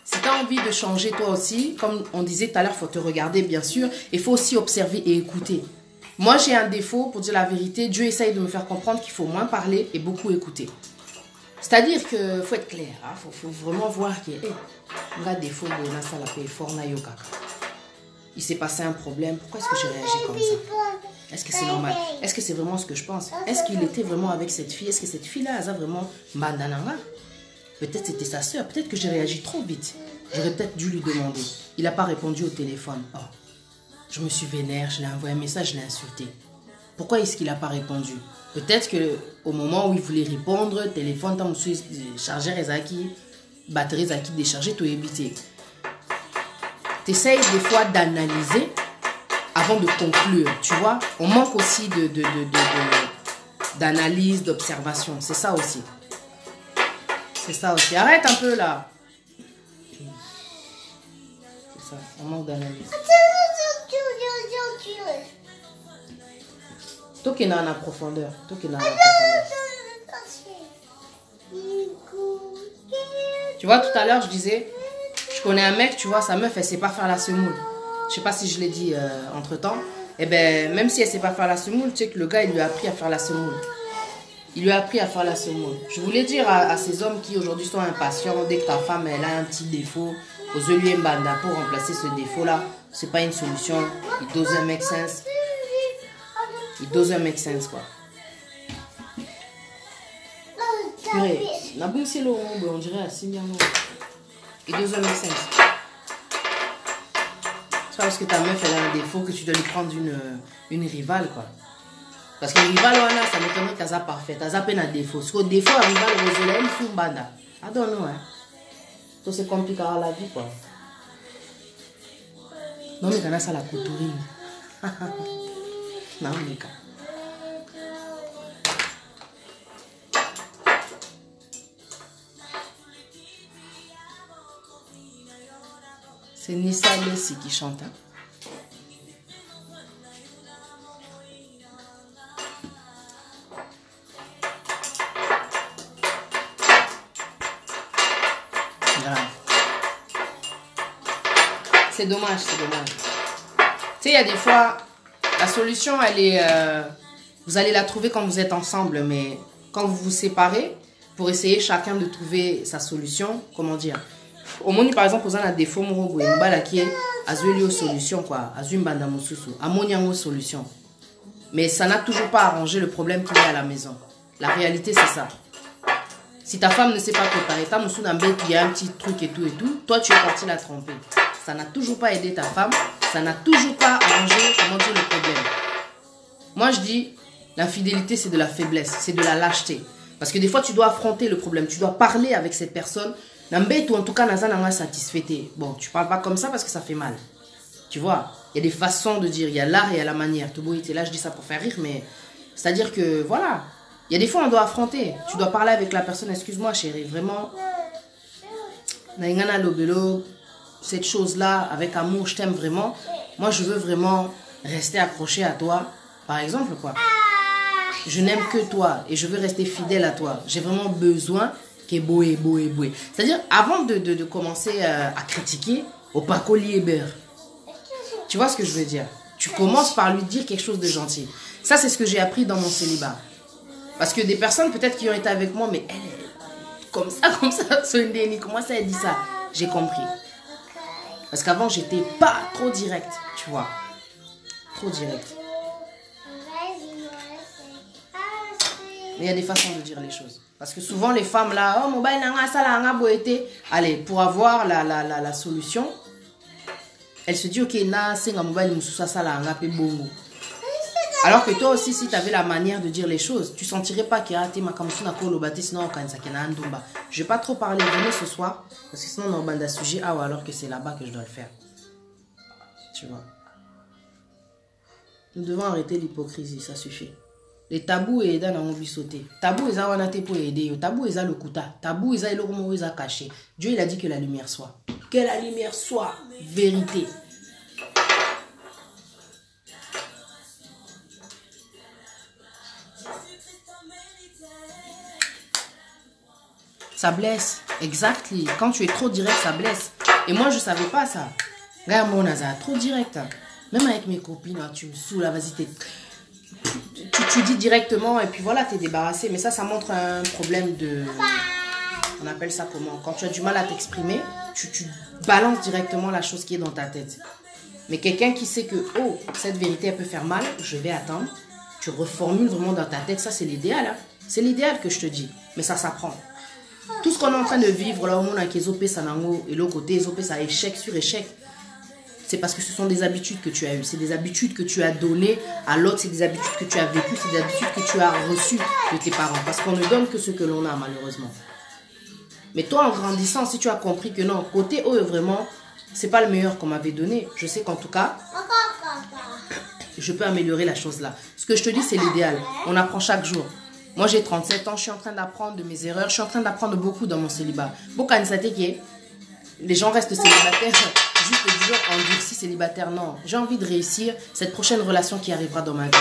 si tu as envie de changer toi aussi, comme on disait tout à l'heure, il faut te regarder, bien sûr. Il faut aussi observer et écouter. Moi, j'ai un défaut, pour dire la vérité. Dieu essaye de me faire comprendre qu'il faut moins parler et beaucoup écouter. C'est-à-dire qu'il faut être clair. Il faut vraiment voir qu'il y a un défaut de la salle à paix fort na yoka. Il s'est passé un problème. Pourquoi est-ce que j'ai réagi comme ça? Est-ce que c'est normal? Est-ce que c'est vraiment ce que je pense? Est-ce qu'il était vraiment avec cette fille? Est-ce que cette fille-là a vraiment bandananga? Peut-être c'était sa soeur. Peut-être que j'ai réagi trop vite. J'aurais peut-être dû lui demander. Il n'a pas répondu au téléphone. Oh. Je me suis vénère, je l'ai envoyé un message, je l'ai insulté. Pourquoi est-ce qu'il n'a pas répondu? Peut-être qu'au moment où il voulait répondre, téléphone, tant que chargeur Ezaki, batterie Ezaki déchargée, tout évité. Tu essayes des fois d'analyser avant de conclure, tu vois. On manque aussi d'analyse, d'observation. C'est ça aussi. C'est ça aussi. Arrête un peu là. C'est ça, on manque d'analyse. Toi qui es dans la profondeur. Toi qui es dans la profondeur. Tu vois, tout à l'heure, je disais, je connais un mec, tu vois, sa meuf, elle sait pas faire la semoule. Je sais pas si je l'ai dit entre-temps. Eh ben, même si elle sait pas faire la semoule, tu sais que le gars, il lui a appris à faire la semoule. Il lui a appris à faire la semoule. Je voulais dire à ces hommes qui aujourd'hui sont impatients, dès que ta femme, elle a un petit défaut, aux lui un banda pour remplacer ce défaut-là, c'est pas une solution. Il dose un make sense. Il doesn't make sense, quoi. Purée, on dirait assez bien. It doesn't make sense. C'est pas parce que ta meuf elle a un défaut que tu dois lui prendre une rivale, quoi. Parce que rivale, ça m'étonnerait qu'elle soit parfaite. Elle a peine un défaut. Parce qu'au défaut, un rival, elle est une banda. I don't know, hein. Ça, c'est compliqué à la vie, quoi. Non, mais quand ça la couturine. Non, mais quand. C'est Nissa Lessi qui chante. Hein? Grave. C'est dommage, c'est dommage. Tu sais, il y a des fois, la solution, elle est... vous allez la trouver quand vous êtes ensemble, mais quand vous vous séparez, pour essayer chacun de trouver sa solution, comment dire? Au monde, par exemple, vous avez un défaut, qui est Azuelio solution quoi, Azumbanda Mosusu, Amoniango solution. Mais ça n'a toujours pas arrangé le problème qu'il y a à la maison. La réalité c'est ça. Si ta femme ne sait pas préparer, ta moussou d'ambête, il y a un petit truc et tout, toi tu es parti la tromper. Ça n'a toujours pas aidé ta femme, ça n'a toujours pas arrangé, comment dire, le problème. Moi je dis, l'infidélité c'est de la faiblesse, c'est de la lâcheté. Parce que des fois tu dois affronter le problème, tu dois parler avec cette personne. N'ambête ou en tout cas n'a satisfait. Bon, tu parles pas comme ça parce que ça fait mal. Tu vois, il y a des façons de dire, il y a l'art et il y a la manière. Tout beau était là, je dis ça pour faire rire, mais c'est-à-dire que voilà. Il y a des fois, on doit affronter. Tu dois parler avec la personne. Excuse-moi, chérie. Vraiment, cette chose-là, avec amour, je t'aime vraiment. Moi, je veux vraiment rester accroché à toi. Par exemple, quoi. Je n'aime que toi et je veux rester fidèle à toi. J'ai vraiment besoin que boé. C'est-à-dire, avant de commencer à critiquer, au pacoli et beurre. Tu vois ce que je veux dire? Tu commences par lui dire quelque chose de gentil. Ça, c'est ce que j'ai appris dans mon célibat. Parce que des personnes peut-être qui ont été avec moi, mais elle, comme ça, comment ça elle dit ça? J'ai compris. Parce qu'avant, j'étais pas trop direct, tu vois. Trop direct. Mais il y a des façons de dire les choses. Parce que souvent, les femmes là, oh, mobile nanga ça la boité. Allez, pour avoir la solution, elle se dit, ok, na, c'est un mobile moussousa ça la pe bongo. Alors que toi aussi, si tu avais la manière de dire les choses, tu ne sentirais pas qu'il y a des sinon je vais pas trop parler, venez ce soir, parce que sinon on a un sujet, alors que c'est là-bas que je dois le faire. Tu vois. Nous devons arrêter l'hypocrisie, ça suffit. Les tabous et dans on sauter. Tabou et ça on a été pour aider. Tabou et ça le kuta. Tabou et ça il a caché. Dieu il a dit que la lumière soit. Que la lumière soit. Vérité. Ça blesse. Exactly. Quand tu es trop direct, ça blesse. Et moi, je ne savais pas ça. Regarde, mon Naza, trop direct. Même avec mes copines, tu me saoules, vas-y, tu dis directement et puis voilà, tu es débarrassé. Mais ça montre un problème de... On appelle ça comment? Quand tu as du mal à t'exprimer, tu balances directement la chose qui est dans ta tête. Mais quelqu'un qui sait que, oh, cette vérité, elle peut faire mal, je vais attendre. Tu reformules vraiment dans ta tête. Ça, c'est l'idéal. Hein? C'est l'idéal que je te dis. Mais ça s'apprend. Tout ce qu'on est en train de vivre là au monde avec Ezopé Sanango et l'autre côté Ezopé ça échec sur échec, c'est parce que ce sont des habitudes que tu as eues, c'est des habitudes que tu as données à l'autre, c'est des habitudes que tu as vécues, c'est des habitudes que tu as reçues de tes parents, parce qu'on ne donne que ce que l'on a malheureusement. Mais toi en grandissant, si tu as compris que non, côté eux vraiment, c'est pas le meilleur qu'on m'avait donné, je sais qu'en tout cas, je peux améliorer la chose là. Ce que je te dis c'est l'idéal, on apprend chaque jour. Moi, j'ai 37 ans, je suis en train d'apprendre de mes erreurs. Je suis en train d'apprendre beaucoup dans mon célibat. Beaucoup les gens restent célibataires, juste du genre endurcis célibataire. Non, j'ai envie de réussir cette prochaine relation qui arrivera dans ma vie.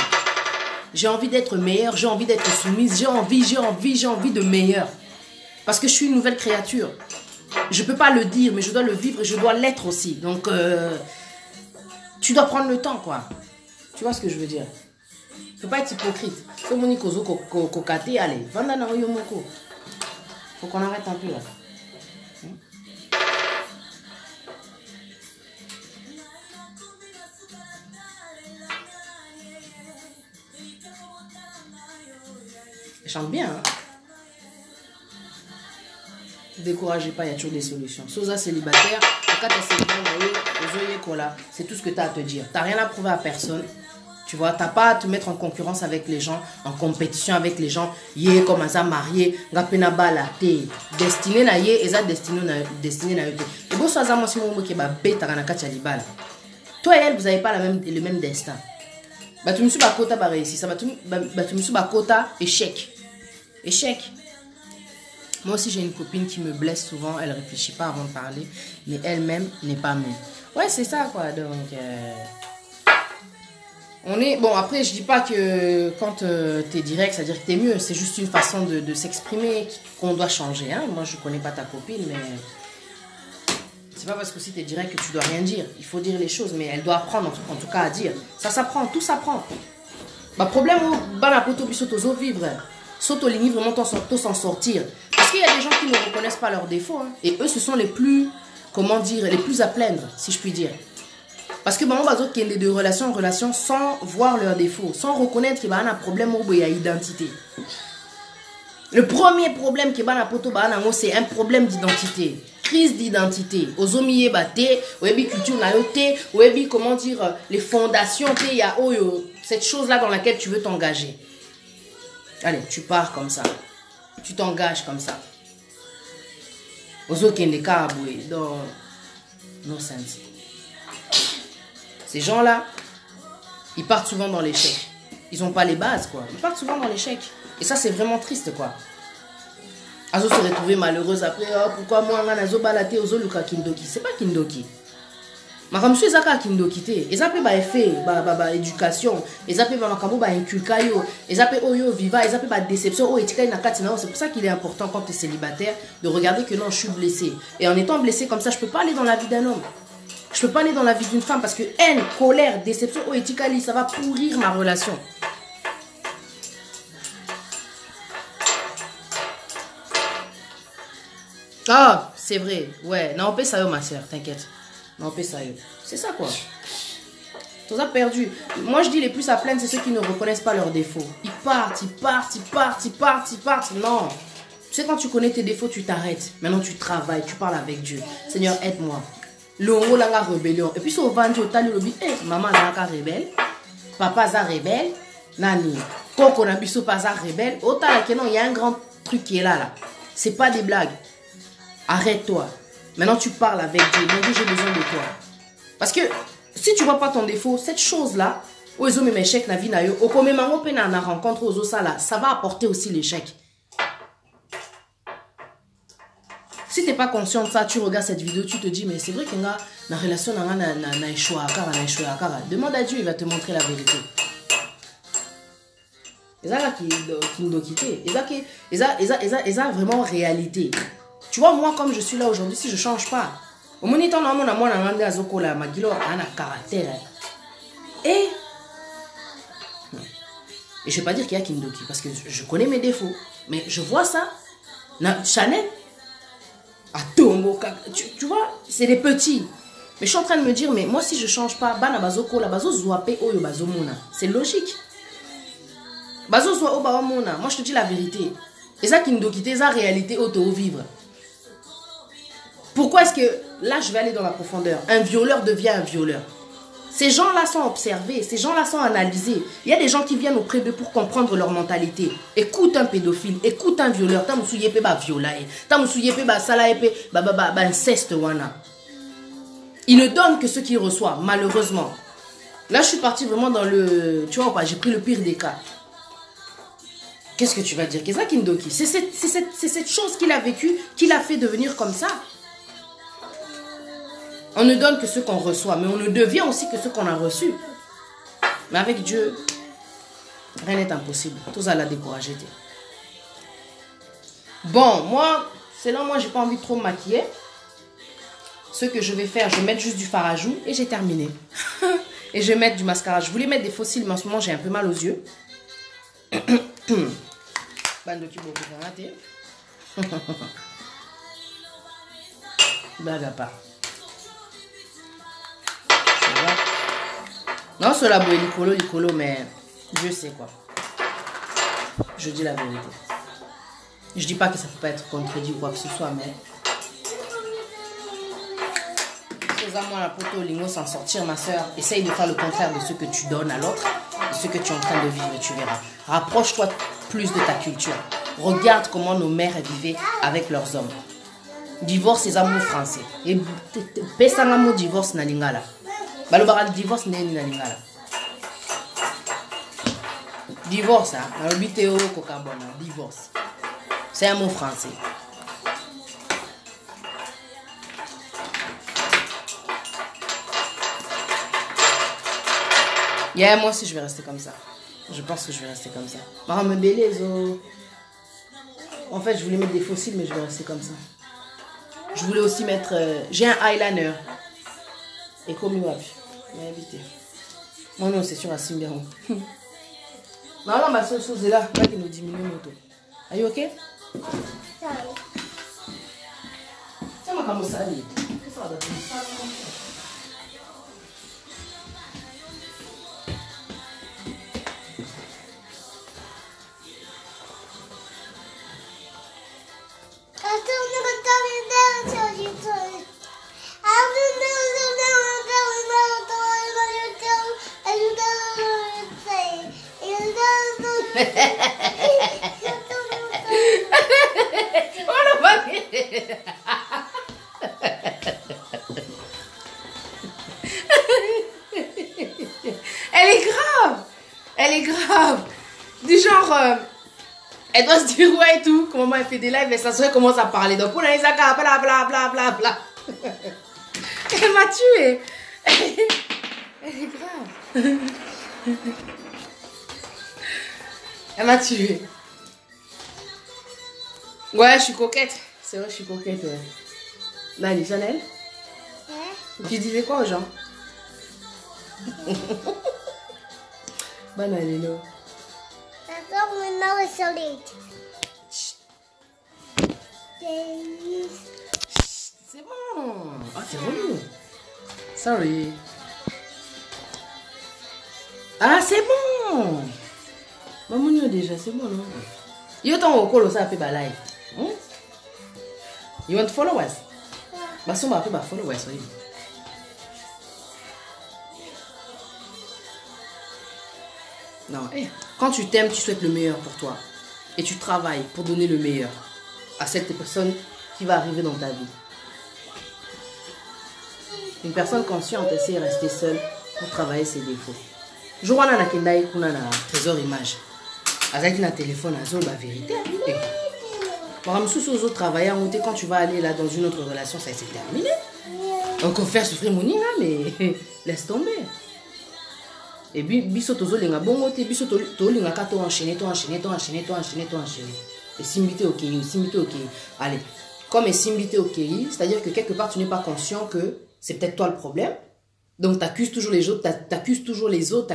J'ai envie d'être meilleure, j'ai envie d'être soumise, j'ai envie de meilleur. Parce que je suis une nouvelle créature. Je ne peux pas le dire, mais je dois le vivre et je dois l'être aussi. Donc, tu dois prendre le temps, quoi. Tu vois ce que je veux dire? Il ne faut pas être hypocrite. Faut qu'on arrête un peu là. Elle chante bien. Hein? Ne découragez pas, il y a toujours des solutions. Sosa célibataire, c'est tout ce que tu as à te dire. Tu n'as rien à prouver à personne. Tu vois, tu n'as pas à te mettre en concurrence avec les gens, en compétition avec les gens. Yé, comme ça, marié, ngapena bala, te. Destiné na yé, et ça destiné na yote. Et bon, ça, moi, si mon qui ba bête à la libala. Toi et elle, vous n'avez pas le même destin. Bah, tu me suis bakota, bah, réussi. Ça, bah, tu me suis bakota, échec. Échec. Moi aussi, j'ai une copine qui me blesse souvent. Elle ne réfléchit pas avant de parler. Mais elle-même n'est pas mûre. Ouais, c'est ça, quoi. Donc... On est, bon, après, je dis pas que quand tu es direct, c'est-à-dire que tu es mieux. C'est juste une façon de s'exprimer qu'on doit changer. Hein. Moi, je connais pas ta copine, mais c'est pas parce que si tu es direct que tu dois rien dire. Il faut dire les choses, mais elle doit apprendre en tout cas à dire. Ça s'apprend, tout s'apprend. Bah, problème, bana poto bisoto vivre. Soto ligni vraiment s'en sortir. Parce qu'il y a des gens qui ne reconnaissent pas leurs défauts. Hein. Et eux, ce sont les plus, comment dire, les plus à plaindre, si je puis dire. Parce que maman bazo qui est de relation en relation sans voir leurs défauts, sans reconnaître qu'il y a un problème où il y a identité. Le premier problème qui est dans poto c'est un problème d'identité, crise d'identité. Ozomiye bate, oebi culture nayote, oebi comment dire les fondations il y a cette chose là dans laquelle tu veux t'engager. Allez, tu pars comme ça. Tu t'engages comme ça. Ozo kende ka aboué dans no sense. Ces gens-là, ils partent souvent dans l'échec. Ils n'ont pas les bases, quoi. Ils partent souvent dans l'échec. Et ça, c'est vraiment triste, quoi. Azo se retrouver malheureuse après. Oh, pourquoi moi, on a Azo balate Ozo Luka Kindoki? C'est pas Kindoki. Mais comme je suis à Kindoki, ils appellent par effet, éducation, ils appellent par makambo, inculcayo, ils appellent oyo viva, ils appellent par déception, oh etika nakatina. C'est pour ça qu'il est important quand tu es célibataire de regarder que non, je suis blessée. Et en étant blessée comme ça, je peux pas aller dans la vie d'un homme. Je peux pas aller dans la vie d'une femme parce que haine, colère, déception, oh etikali, ça va pourrir ma relation. Ah, c'est vrai. Ouais, non, on peut ça, ma soeur, t'inquiète. Non, on peut ça. C'est ça, quoi. Tout ça perdu. Moi, je dis les plus à plaindre, c'est ceux qui ne reconnaissent pas leurs défauts. Ils partent, ils partent, ils partent, ils partent, ils partent. Non. Tu sais, quand tu connais tes défauts, tu t'arrêtes. Maintenant, tu travailles, tu parles avec Dieu. Seigneur, aide-moi. Le haut, la rébellion. Et puis, si on va dire, le dit, maman, est rebelle. Papa, est rebelle. Nani. Coco, nabiso, pas rebelle. Autant, il y a un grand truc qui est là. C'est pas des blagues. Arrête-toi. Maintenant, tu parles avec Dieu. Mon Dieu, j'ai besoin de toi. Parce que si tu ne vois pas ton défaut, cette chose-là, ça va apporter aussi l'échec. Si tu n'es pas conscient de ça, tu regardes cette vidéo, tu te dis, mais c'est vrai que la relation n'a échoué. Demande à Dieu, il va te montrer la vérité. Et ça qui nous doit quitter. Et ça vraiment réalité. Tu vois, moi, comme je suis là aujourd'hui, si je ne change pas, au moment où caractère. Et je ne vais pas dire qu'il y a Kindoki, parce que je connais mes défauts. Mais je vois ça. Chanel, à Tombo, tu vois, c'est des petits. Mais je suis en train de me dire, mais moi, si je ne change pas, c'est logique. Moi, je te dis la vérité. Et ça, Kindoki, c'est la réalité auto-vivre. Pourquoi est-ce que, là je vais aller dans la profondeur, un violeur devient un violeur? Ces gens-là sont observés, ces gens-là sont analysés. Il y a des gens qui viennent auprès d'eux pour comprendre leur mentalité. Écoute un pédophile, écoute un violeur. Il ne donne que ce qu'il reçoit, malheureusement. Là je suis partie vraiment dans le... Tu vois ou pas, j'ai pris le pire des cas. Qu'est-ce que tu vas dire? Qu'est-ce Kindoki? C'est cette chose qu'il a vécue qui l'a fait devenir comme ça. On ne donne que ce qu'on reçoit, mais on ne devient aussi que ce qu'on a reçu. Mais avec Dieu, rien n'est impossible. Tout ça l'a découragé. Bon, moi, c'est là, moi, j'ai pas envie de trop me maquiller. Ce que je vais faire, je vais mettre juste du fard à joues et j'ai terminé. Et je vais mettre du mascara. Je voulais mettre des fossiles, mais en ce moment, j'ai un peu mal aux yeux. Blague à part. Non, cela boue licolo, mais Dieu sait quoi. Je dis la vérité. Je dis pas que ça peut pas être contredit ou quoi que ce soit, mais... Fais-moi la poteau lingo s'en sortir, ma soeur. Essaye de faire le contraire de ce que tu donnes à l'autre, de ce que tu es en train de vivre et tu verras. Rapproche-toi plus de ta culture. Regarde comment nos mères vivaient avec leurs hommes. Divorce, c'est amour français. Et pesangamo divorce na lingala. Balobara divorce na lingala. Divorce, hein. Divorce. C'est un mot français. Yeah, moi aussi je vais rester comme ça. Je pense que je vais rester comme ça. Maman me bélise. En fait, je voulais mettre des fossiles, mais je vais rester comme ça. Je voulais aussi mettre... j'ai un eyeliner. Et comme il va plus. Éviter. Moi non, c'est sûr à Simbiron. Non, non, ma seule chose est là. Là, il nous diminue l'auto. Are you okay? C'est ma comme ça. Elle est grave. Elle est grave. Du genre, elle doit se dire ouais et tout. Comment elle fait des lives, elle s'assoit, elle commence à parler. Donc, pour la bla bla bla bla bla. Elle m'a tuée. Elle est grave. Elle m'a tuée. Ouais, je suis coquette. C'est vrai, je suis coquette, ouais. Nani, Chanel? Tu disais quoi aux gens? Bonne année, là. C'est bon. Ah, t'es relou. Sorry. Ah, c'est bon. Maman, déjà, c'est bon, non? You don't call us up by life. You want followers? But some are people followers. Non, quand tu t'aimes, tu souhaites le meilleur pour toi. Et tu travailles pour donner le meilleur à cette personne qui va arriver dans ta vie. Une personne consciente essaie de rester seule pour travailler ses défauts. Je vois na kendai kuna na trésor image. Azaki na téléphone azol ba vérité. Par exemple, sous autres travailleurs, quand tu vas aller là dans une autre relation, ça c'est terminé. Encore faire souffrir mon nina, mais laisse tomber. Et biso tozo lenga bongo te biso to lenga ka to enchaîner. Et simbité ok, Allez, comme et simbité ok, c'est-à-dire que quelque part tu n'es pas conscient que c'est peut-être toi le problème. Donc t'accuses toujours les autres, t'accuses toujours les autres.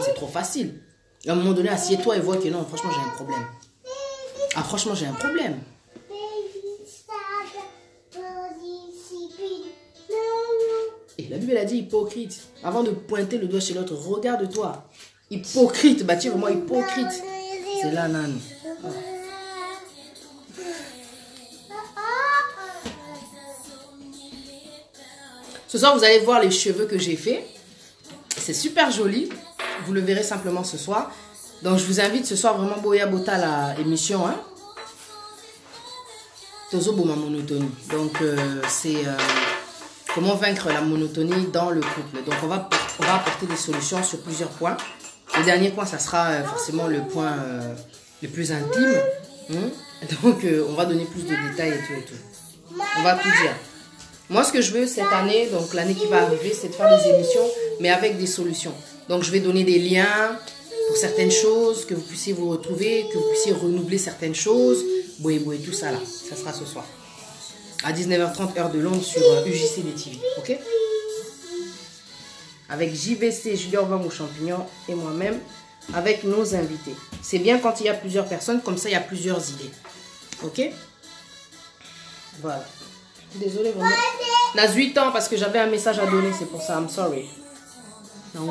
C'est trop facile. À un moment donné, assieds-toi et vois que non, franchement j'ai un problème. Ah franchement j'ai un problème. Et la Bible elle a dit hypocrite. Avant de pointer le doigt chez l'autre, regarde-toi. Hypocrite, bah tu es vraiment hypocrite. C'est là, nan. Ah. Ce soir, vous allez voir les cheveux que j'ai fait. C'est super joli. Vous le verrez simplement ce soir. Donc, je vous invite ce soir vraiment Boya Bota la émission. Hein? Tozo Boma monotonie. Donc, c'est comment vaincre la monotonie dans le couple. Donc, on va apporter des solutions sur plusieurs points. Le dernier point, ça sera forcément le point le plus intime. Donc, on va donner plus de détails et tout. On va tout dire. Moi, ce que je veux cette année, donc l'année qui va arriver, c'est de faire des émissions, mais avec des solutions. Donc, je vais donner des liens pour certaines choses, que vous puissiez vous retrouver, que vous puissiez renouveler certaines choses. Boé, tout ça là, ça sera ce soir. À 19h30, heure de Londres, sur UJC TV. Ok? Avec JVC, Julien Van aux champignons, et moi-même, avec nos invités. C'est bien quand il y a plusieurs personnes, comme ça, il y a plusieurs idées. Ok? Voilà. Désolée, vraiment. N'a 8 ans parce que j'avais un message à donner, c'est pour ça. I'm sorry. Non,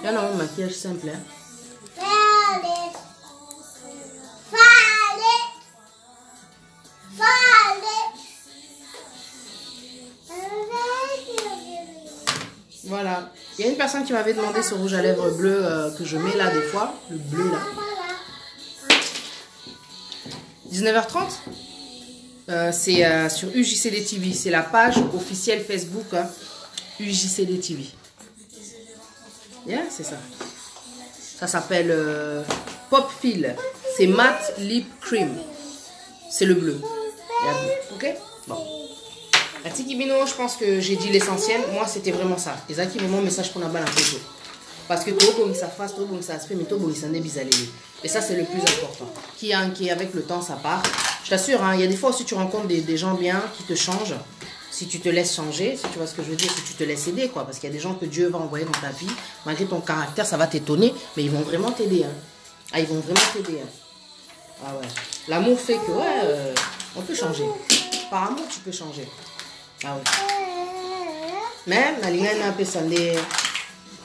là, non, maquillage simple. Hein. Voilà. Il y a une personne qui m'avait demandé ce rouge à lèvres bleu que je mets là des fois. Le bleu là. 19h30, c'est sur UJCD TV. C'est la page officielle Facebook UJCD TV. Yeah, c'est ça. Ça s'appelle Pop Feel. C'est Matte Lip Cream. C'est le bleu. Ok? Bon. La Tikibino, je pense que j'ai dit l'essentiel. Moi, c'était vraiment ça. Et ça qui est mon message pour la balle en photo. Parce que tout bon ça fasse, tout bon ça aspect, mais tout bon ça n'est bizarre. Et ça, c'est le plus important. Qui avec le temps, ça part. Je t'assure, hein, il y a des fois aussi, tu rencontres des gens bien qui te changent. Si tu te laisses changer, si tu vois ce que je veux dire, si tu te laisses aider, quoi. Parce qu'il y a des gens que Dieu va envoyer dans ta vie. Malgré ton caractère, ça va t'étonner. Mais ils vont vraiment t'aider. Hein. Ah, ils vont vraiment t'aider. Hein. Ah ouais. L'amour fait que, ouais, on peut changer. Par amour, tu peux changer. Ah ouais. Même, la ligne n'a pas sondé.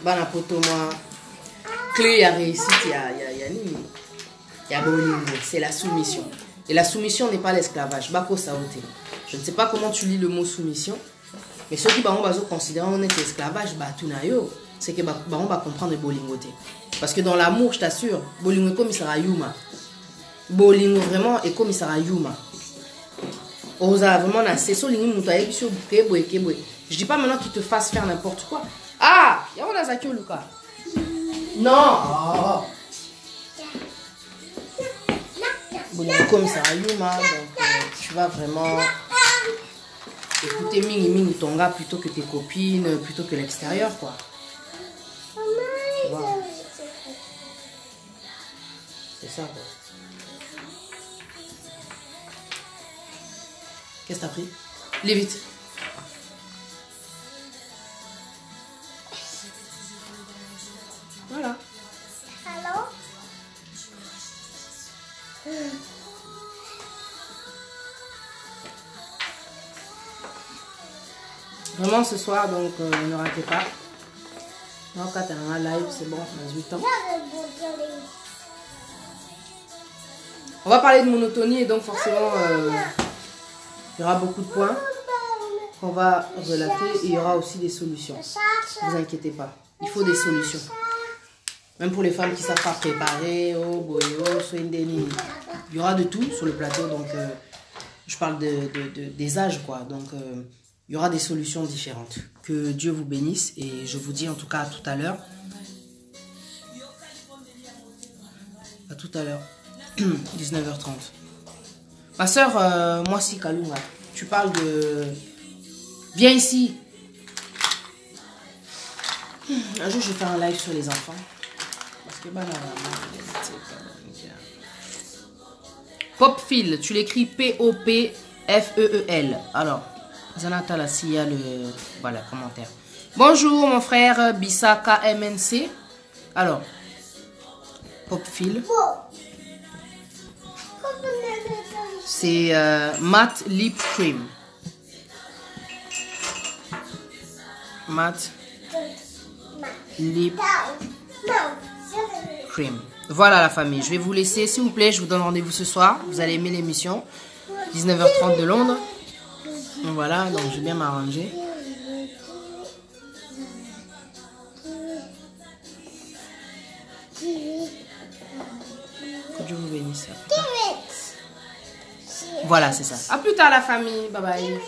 Bana poto moi. Clé à réussite, il y a c'est la soumission. Et la soumission n'est pas l'esclavage. Bako saoté. Je ne sais pas comment tu lis le mot soumission. Mais ceux qui vont considérer qu'on est esclavage, c'est que on va comprendre le bolingoté. Parce que dans l'amour, je t'assure, bolingo est comme il sera yuma. Bolingo vraiment est comme il sera yuma. Osa vraiment na c'est so lingi muto ayebi so keboe. Je dis pas maintenant qu'il te fasse faire n'importe quoi. Ah, ya on a Zaki Luka. Non. Oh. Bolingo comme ça yuma, donc tu vas vraiment écouter Mingi ton gars plutôt que tes copines, plutôt que l'extérieur quoi. Wow. C'est ça quoi. Qu'est-ce que t'as pris? Lève vite. Voilà. Allô? Vraiment ce soir, donc ne ratez pas. Non, quand t'as un live, c'est bon, on a 18 ans. On va parler de monotonie et donc forcément, il y aura beaucoup de points qu'on va relater et il y aura aussi des solutions. Ne vous inquiétez pas, il faut des solutions. Même pour les femmes qui ne savent pas préparer, il y aura de tout sur le plateau, donc je parle des âges quoi. Donc il y aura des solutions différentes. Que Dieu vous bénisse et je vous dis en tout cas à tout à l'heure. À tout à l'heure. 19h30. Ma soeur, moi si Kalunga, tu parles de... Viens ici. Un jour je vais faire un live sur les enfants. Parce que Popfil, tu l'écris P-O-P-F-E-E-L. Alors, Zanata là, s'il y a le... Voilà, commentaire. Bonjour mon frère Bissaka MNC. Alors, Popfil. C'est Matte Lip Cream. Matte Lip Cream. Voilà la famille. Je vais vous laisser, s'il vous plaît. Je vous donne rendez-vous ce soir. Vous allez aimer l'émission. 19h30 de Londres. Donc voilà, donc je vais bien m'arranger. Que Dieu vous bénisse. Voilà, c'est ça. À plus tard la famille. Bye bye.